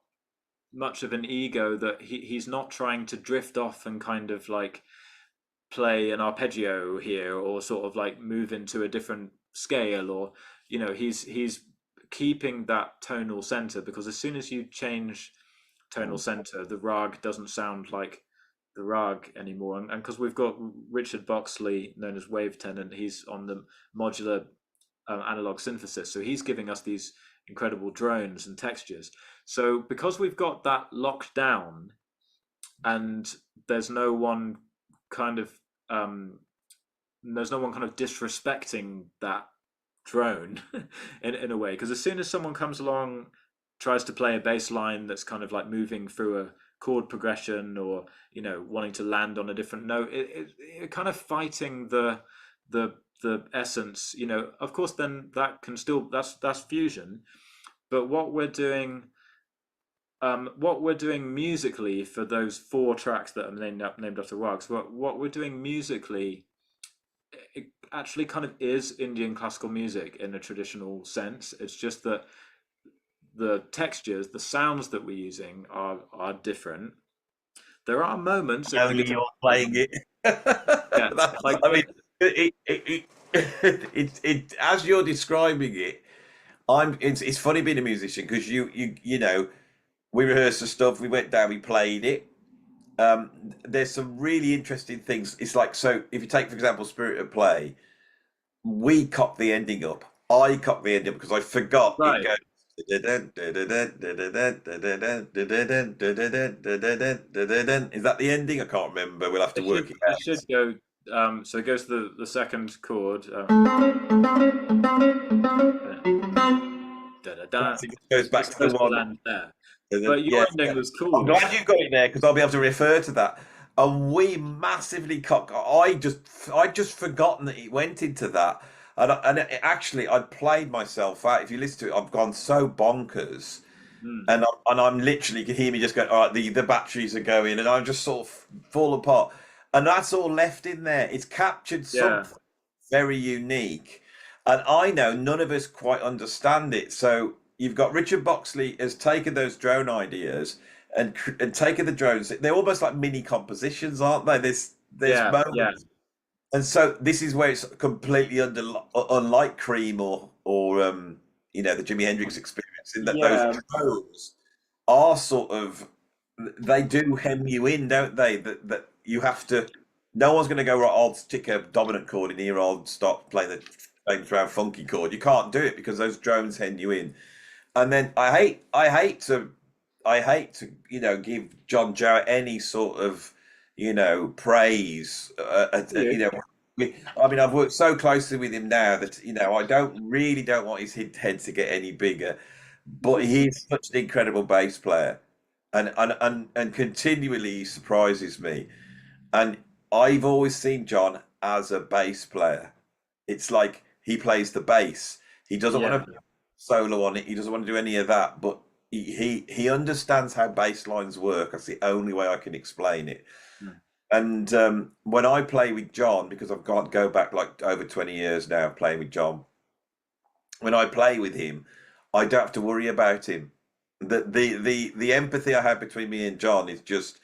much of an ego, that he's not trying to drift off and kind of like play an arpeggio here, or sort of like move into a different scale, or he's keeping that tonal center, because as soon as you change tonal center, the rag doesn't sound like the rag anymore. And because we've got Richard Boxley, known as Wave Tenant, he's on the modular analog synthesis, so he's giving us these incredible drones and textures. So because we've got that locked down, and there's no one kind of disrespecting that drone in a way, because as soon as someone comes along, tries to play a bass line that's kind of like moving through a chord progression, or wanting to land on a different note, it kind of fighting the the essence, of course, then that can still, that's fusion. But what we're doing musically for those 4 tracks that are named after rugs, what we're doing musically, it actually kind of is Indian classical music in a traditional sense. It's just that the textures, the sounds that we're using are different. There are moments in the Only guitar, you're playing it. yeah, like I mean, as you're describing it, it's funny being a musician because you know, we rehearsed the stuff, we went down, we played it. There's some really interesting things. It's like, so if you take, for example, Spirit of Play, we cocked the ending up. I cocked the ending up because I forgot it right. goes. Is that the ending? I can't remember. We'll have to work it It out. should go. So it goes to the second chord. Da, da, da. It just goes back It's to the supposed to one. land there. And then, But your yeah, ending yeah. was I'm cool. glad you've got it there because I'll be able to refer to that. And we massively cock. I just forgotten that it went into that, actually I'd played myself out. If you listen to it, I've gone so bonkers, Mm. and I'm literally, you can hear me just going, all right, the batteries are going, and I'm just sort of fall apart, and that's all left in there. It's captured Yeah. something very unique, and I know none of us quite understand it. So you've got Richard Boxley has taken those drone ideas and taken the drones. They're almost like mini compositions, aren't they? There's Yeah. Yeah. moments, and so this is where it's completely unlike Cream or the Jimi Hendrix experience, in that those Yeah. drones are sort of, they do hem you in, don't they? That you have to. No one's going to go, right, I'll stick a dominant chord in here. I'll stop playing the around funky chord. You can't do it because those drones hem you in. And then I hate to give John Jarrett any sort of praise. Yeah. I mean, I've worked so closely with him now that I don't want his head to get any bigger. But he's such an incredible bass player, and continually he surprises me. And I've always seen John as a bass player. It's like he plays the bass. He doesn't want Yeah. to solo on it. He doesn't want to do any of that. But he understands how bass lines work. That's the only way I can explain it. Mm. And when I play with John, because I've got to go back like over 20 years now playing with John, when I play with him, I don't have to worry about him. The empathy I have between me and John is just,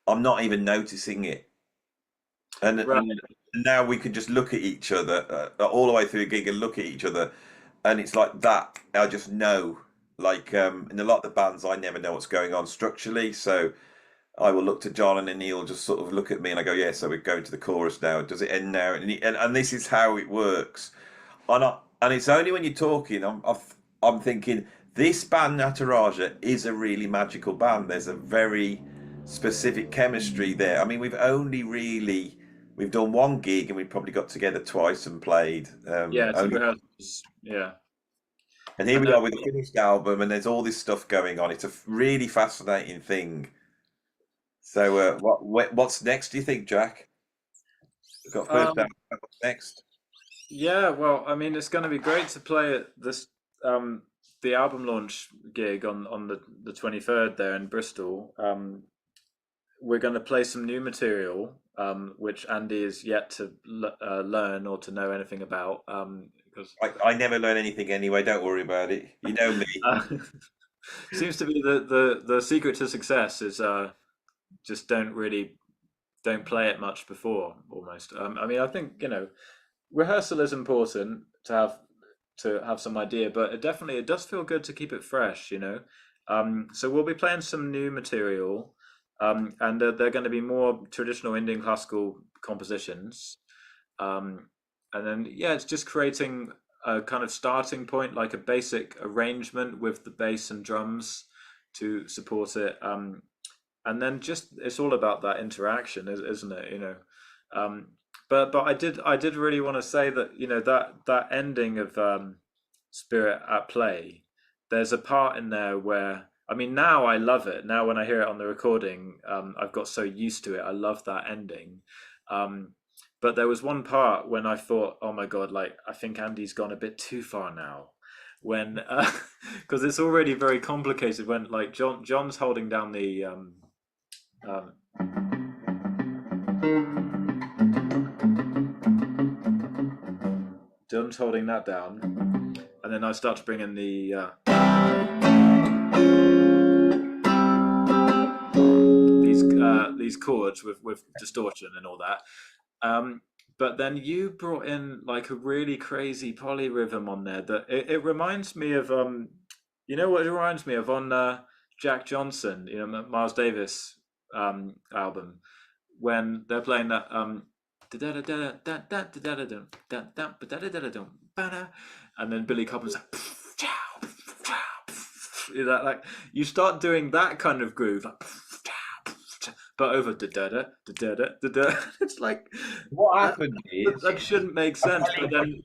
I'm not even noticing it. And, Right. and now we can just look at each other all the way through a gig and look at each other, and it's like that. I just know, like in a lot of the bands, I never know what's going on structurally, so I will look to John, and then he'll just sort of look at me, and I go, "Yeah, so we're going to the chorus now. Does it end now?" And this is how it works. And it's only when you're talking, I'm thinking this band Nataraja is a really magical band. There's a very specific chemistry there. I mean, we've done one gig, and we've probably got together twice and played. Yeah. Some Only, rehearsals. Yeah. and here And we are with a finished album, and there's all this stuff going on. It's a really fascinating thing. So, what's next? Do you think, Jack? We've got first um, album. What's next? yeah. Well, I mean, it's going to be great to play at this the album launch gig on the 23rd there in Bristol. We're going to play some new material, which Andy is yet to learn or to know anything about, because I never learn anything anyway. Don't worry about it. You know me. seems to be the secret to success is just don't play it much before almost. I mean, I think rehearsal is important to have some idea, but it does feel good to keep it fresh. So we'll be playing some new material, and they're going to be more traditional Indian classical compositions, and then yeah, it's just creating a kind of starting point, like a basic arrangement with the bass and drums to support it, and then just it's all about that interaction, isn't it? Um, but I did really want to say that that ending of Spirit at Play, there's a part in there where, I mean, now I love it. Now when I hear it on the recording, I've got so used to it. I love that ending. Um, But there was one part when I thought, oh my God, like I think Andy's gone a bit too far now. When because it's already very complicated when like John's holding down the um, John's holding that down, and then I start to bring in the these chords with distortion and all that. But then you brought in like a really crazy polyrhythm on there that it reminds me of you know what it reminds me of on Jack Johnson, you know, Miles Davis album, when they're playing that and then Billy Cobham's like that, like you start doing that kind of groove like, but over da da da da da da da. It's like What happened is that shouldn't make sense. But then,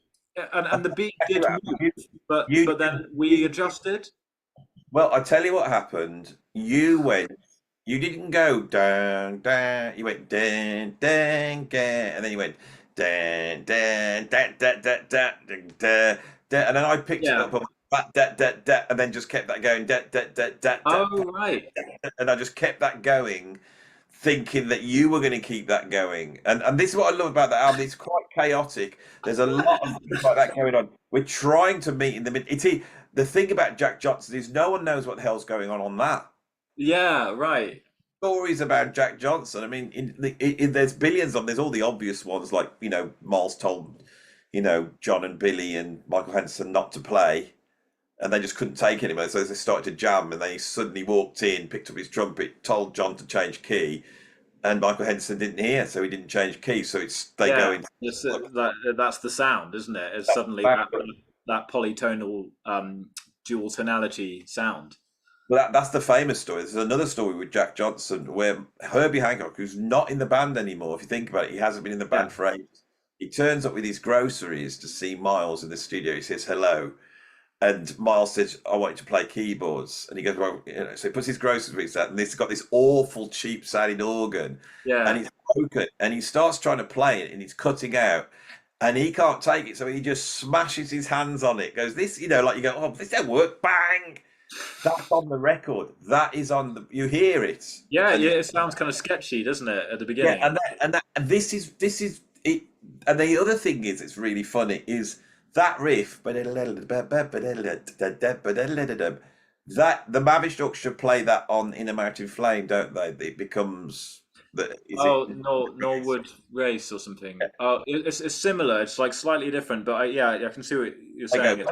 and the beat did move, but you then we adjusted. well, I tell you what happened. You didn't go down, down. You went dan, dan, dan, and then you went dan, dan, da, da, da, da, da, da, da, and then I picked it up on that, da, da, da, and then just kept that going, da, da, da, da, Oh da, right. and I just kept that going, thinking that you were going to keep that going. And this is what I love about that album. It's quite chaotic. There's a lot of things like that going on. We're trying to meet in the mid. The thing about Jack Johnson is no one knows what the hell's going on that. Yeah, right. Stories about Jack Johnson. I mean, there's billions of them. There's all the obvious ones, like, you know, Miles told, you know, John and Billy and Michael Henderson not to play, and they just couldn't take it anymore. So they started to jam, and they suddenly walked in, picked up his trumpet, told John to change key, and Michael Henderson didn't hear, so he didn't change key. So they go into that's the sound, isn't it? It's suddenly that polytonal dual tonality sound. Well, that's the famous story. There's another story with Jack Johnson where Herbie Hancock, who's not in the band anymore, if you think about it, he hasn't been in the band for ages. He turns up with his groceries to see Miles in the studio. He says hello, and Miles says, "I want you to play keyboards." And he goes, "Well," you know, so he puts his groceries out, and he's got this awful, cheap-sounding organ, and he's broken, and he starts trying to play it, and he's cutting out. And he can't take it, so he just smashes his hands on it. Goes, this, you know, like you go, oh, this don't work, bang. That's on the record. That is on the. You hear it. Yeah, it sounds kind of sketchy, doesn't it, at the beginning? Yeah, and this is it. And the other thing is, it's really funny, is that riff. That the Mavish Ducks should play that on In a Mountain Flame, don't they? It becomes. Norwood Race or something. Oh, it's similar. It's like slightly different, but I can see what you're saying.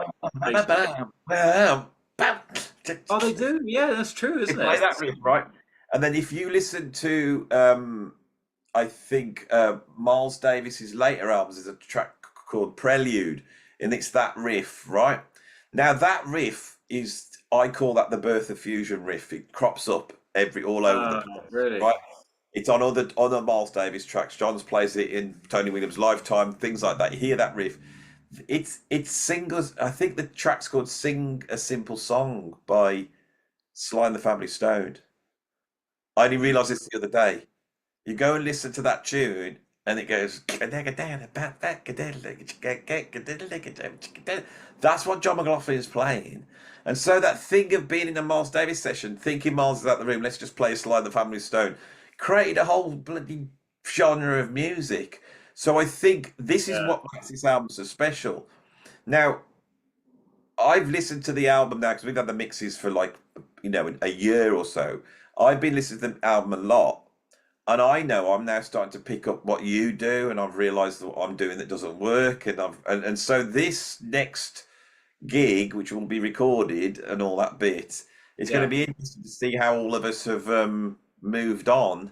Oh, they do. Yeah, that's true, isn't it? Play that riff, right? And then if you listen to, I think Miles Davis's later albums, there's a track called Prelude, and it's that riff, right? Now that riff is, I call that the birth of fusion riff. It crops up all over the place, really? Right? It's on other Miles Davis tracks. Johns plays it in Tony Williams' Lifetime, things like that. You hear that riff. It's singles. I think the track's called "Sing a Simple Song" by Sly and the Family Stone. I only realised this the other day. You go and listen to that tune, and it goes. That's what John McLaughlin is playing. And so that thing of being in a Miles Davis session, thinking Miles is out the room, let's just play Sly and the Family Stone, created a whole bloody genre of music. So I think this is what makes this album so special. Now, I've listened to the album now because we've had the mixes for like, you know, a year or so. I've been listening to the album a lot, and I know I'm now starting to pick up what you do, and I've realised that what I'm doing that doesn't work, and so this next gig, which will be recorded and all that bit, it's going to be interesting to see how all of us have moved on.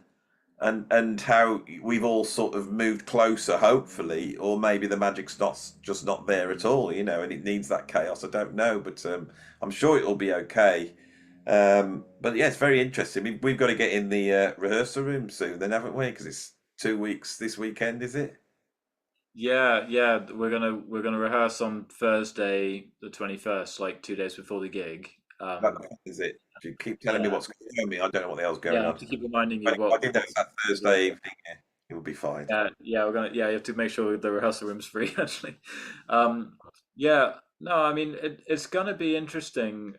And how we've all sort of moved closer, hopefully, or maybe the magic's just not there at all, you know, and it needs that chaos. I don't know, but I'm sure it'll be okay. But yeah, it's very interesting. We've got to get in the rehearsal room soon, then, haven't we? Because it's 2 weeks this weekend, is it? Yeah. We're gonna rehearse on Thursday, the 21st, like 2 days before the gig. Is it? If you keep telling me what's going on, I don't know what the hell's going on. I have to keep reminding you. I think that's that Thursday evening. It will be fine. Yeah, we're gonna. Yeah, you have to make sure the rehearsal room's free. Actually, yeah. No, I mean it's gonna be interesting.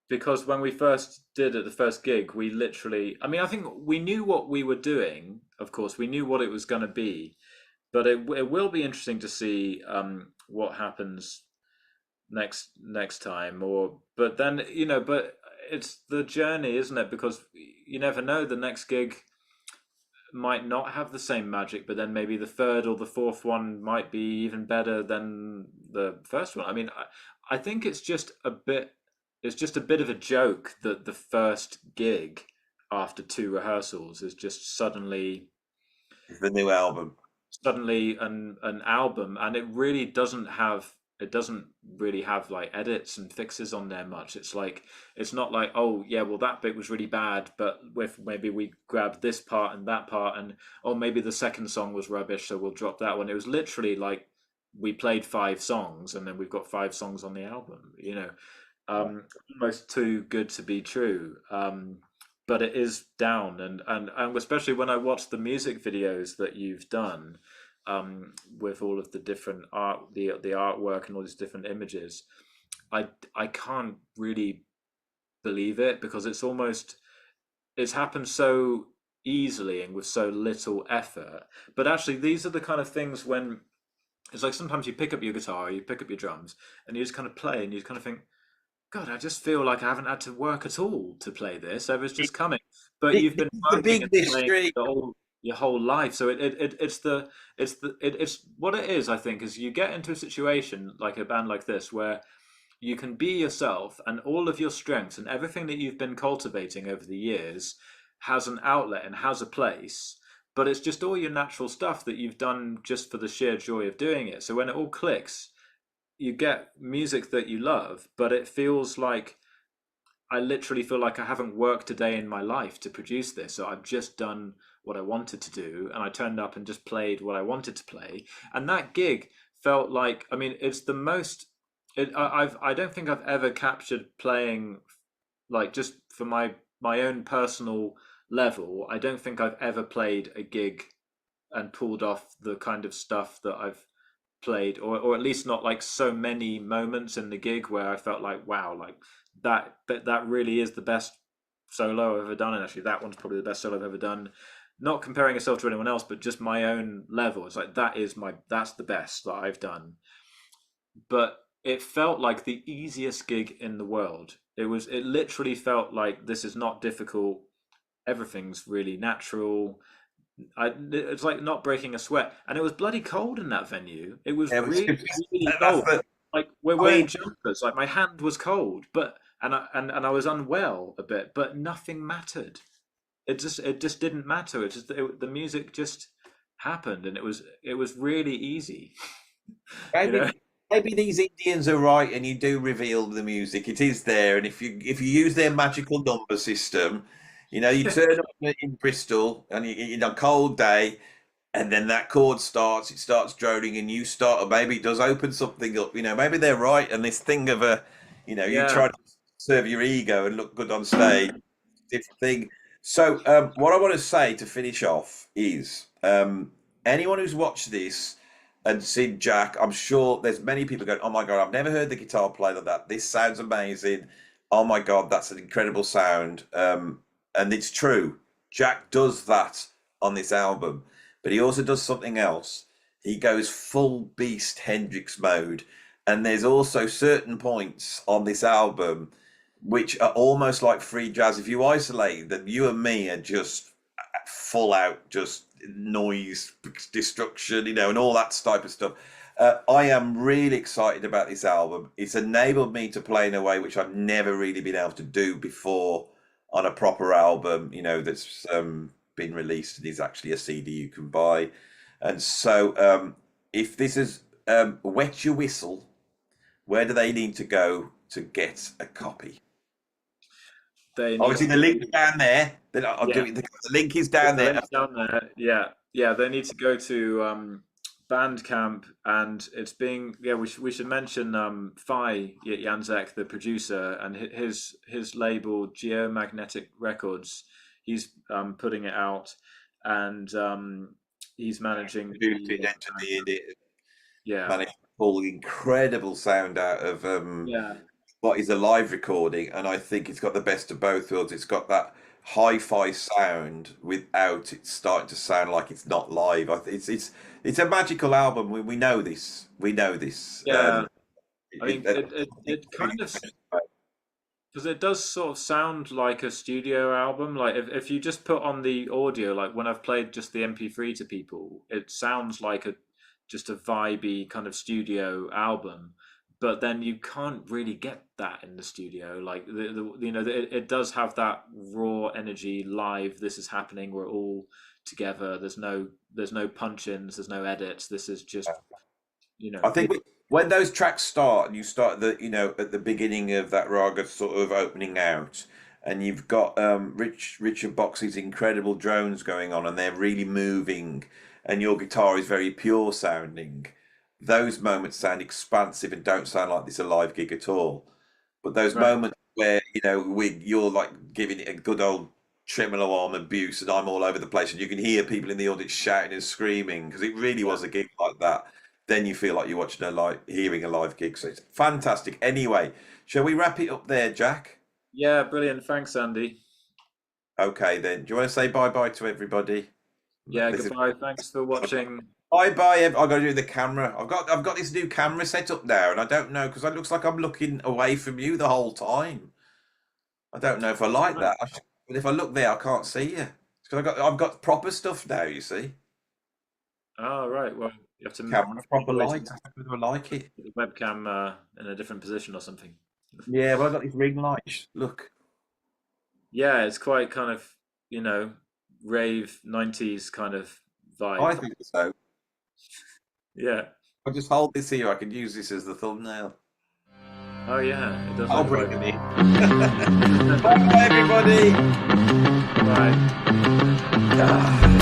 Because when we first did it, the first gig, we literally. I mean, I think we knew what we were doing. Of course, we knew what it was going to be, but it will be interesting to see what happens next time. Or but then but it's the journey, isn't it? Because you never know. The next gig might not have the same magic, but then maybe the third or the fourth one might be even better than the first one. I mean, I think it's just a bit of a joke that the first gig after two rehearsals is just The new album. suddenly an album, and it doesn't really have like edits and fixes on there much. It's not like, oh yeah, well that bit was really bad, but with maybe we grabbed this part and that part, and oh maybe the second song was rubbish, so we'll drop that one. It was literally like we played five songs and then we've got five songs on the album, almost too good to be true. But it is down, and especially when I watch the music videos that you've done, with all of the different art, the artwork and all these different images, I can't really believe it, because it's happened so easily and with so little effort. But actually, these are the kind of things when it's like sometimes you pick up your guitar, you pick up your drums, and you just kind of play, and you just kind of think, God, I just feel like I haven't had to work at all to play this. I was just coming, but you've been The working big and playing mystery. your whole life. So it's what it is. I think is you get into a situation like a band like this where you can be yourself, and all of your strengths and everything that you've been cultivating over the years has an outlet and has a place. But it's just all your natural stuff that you've done just for the sheer joy of doing it. So when it all clicks, you get music that you love, but it feels like I literally feel like I haven't worked a day in my life to produce this. So I've just done what I wanted to do, and I turned up and just played what I wanted to play. And that gig felt like, I mean, it's the most. I don't think I've ever captured playing, like, just for my own personal level. I don't think I've ever played a gig and pulled off the kind of stuff that I've played, or at least not like so many moments in the gig where I felt like, wow, like that really is the best solo I've ever done. And actually that one's probably the best solo I've ever done, not comparing yourself to anyone else, but just my own level. It's like that's the best that I've done. But it felt like the easiest gig in the world. It literally felt like this is not difficult, everything's really natural. It's like not breaking a sweat, and it was bloody cold in that venue. It was Yeah, really, really that's cold. Like we're I wearing mean, jumpers. Like my hand was cold, but and I was unwell a bit, but nothing mattered. It just didn't matter. The music just happened, and it was really easy. you know. maybe maybe these Indians are right, and you do reveal the music. It is there, and if you use their magical number system, you turn up in Bristol and you a cold day, and then that chord starts. It starts droning, and you start, or maybe it does open something up. Maybe they're right, and this thing of you Yeah. try to serve your ego and look good on stage, different thing. So, what I want to say to finish off is, anyone who's watched this and seen Jack, I'm sure there's many people going, "Oh my God, I've never heard the guitar play like that. This sounds amazing. Oh my God, that's an incredible sound." And it's true. Jack does that on this album, but he also does something else. He goes full beast Hendrix mode, and there's also certain points on this album which are almost like free jazz. If you isolate them, you and me are just full out, just noise destruction, and all that type of stuff. I am really excited about this album. It's enabled me to play in a way which I've never really been able to do before on a proper album, that's been released and is actually a CD you can buy. And so, if this is wet your whistle, where do they need to go to get a copy? They need Obviously, the to. link's down there. I'll do Yeah. it. The link is down The there. link's down there. Yeah, yeah. They need to go to Bandcamp, and it's being. Yeah, we should mention Phi Janzek, the producer, and his label Geomagnetic Records. He's putting it out, and he's managing Produced it, engineered it, yeah, managed to pull incredible sound out of yeah, what is a live recording, and I think it's got the best of both worlds. It's got that hi-fi sound without it starting to sound like it's not live. It's a magical album. We know this. We know this. yeah. I mean, it kind of, because it does sort of sound like a studio album. Like if you just put on the audio, like when I've played just the MP3 to people, it sounds like just a vibey kind of studio album. But then you can't really get that in the studio. Like it does have that raw energy live. This is happening. We're all together. There's no punch-ins. There's no edits. This is just I think when those tracks start, and you start at the beginning of that Raga sort of opening out, and you've got Richard Boxey's incredible drones going on, and they're really moving, and your guitar is very pure sounding. Those moments sound expansive and don't sound like this a live gig at all. But those moments where you're like giving it a good old tremolo arm abuse, and I'm all over the place, and you can hear people in the audience shouting and screaming because it really was a gig like that. Then you feel like you're watching hearing a live gig. So it's fantastic. Anyway, shall we wrap it up there, Jack? Yeah, brilliant. Thanks, Andy. Okay, then. Do you want to say bye-bye to everybody? Yeah, goodbye. Thanks for watching. Bye. I've got to do the camera. I've got this new camera set up now, and I don't know because it looks like I'm looking away from you the whole time. I don't know if I like that. But if I look there, I can't see you. Because I've got proper stuff now. You see. Oh right. Well, you have to camera proper light. I like it. The webcam in a different position or something. Yeah, well, I've got these ring lights. Look. Yeah, it's quite kind of rave 90s kind of vibe. I think so. Yeah. I'll just hold this here. I can use this as the thumbnail. Oh yeah, it does. I'll bring it in. Bye everybody. Bye. Ah.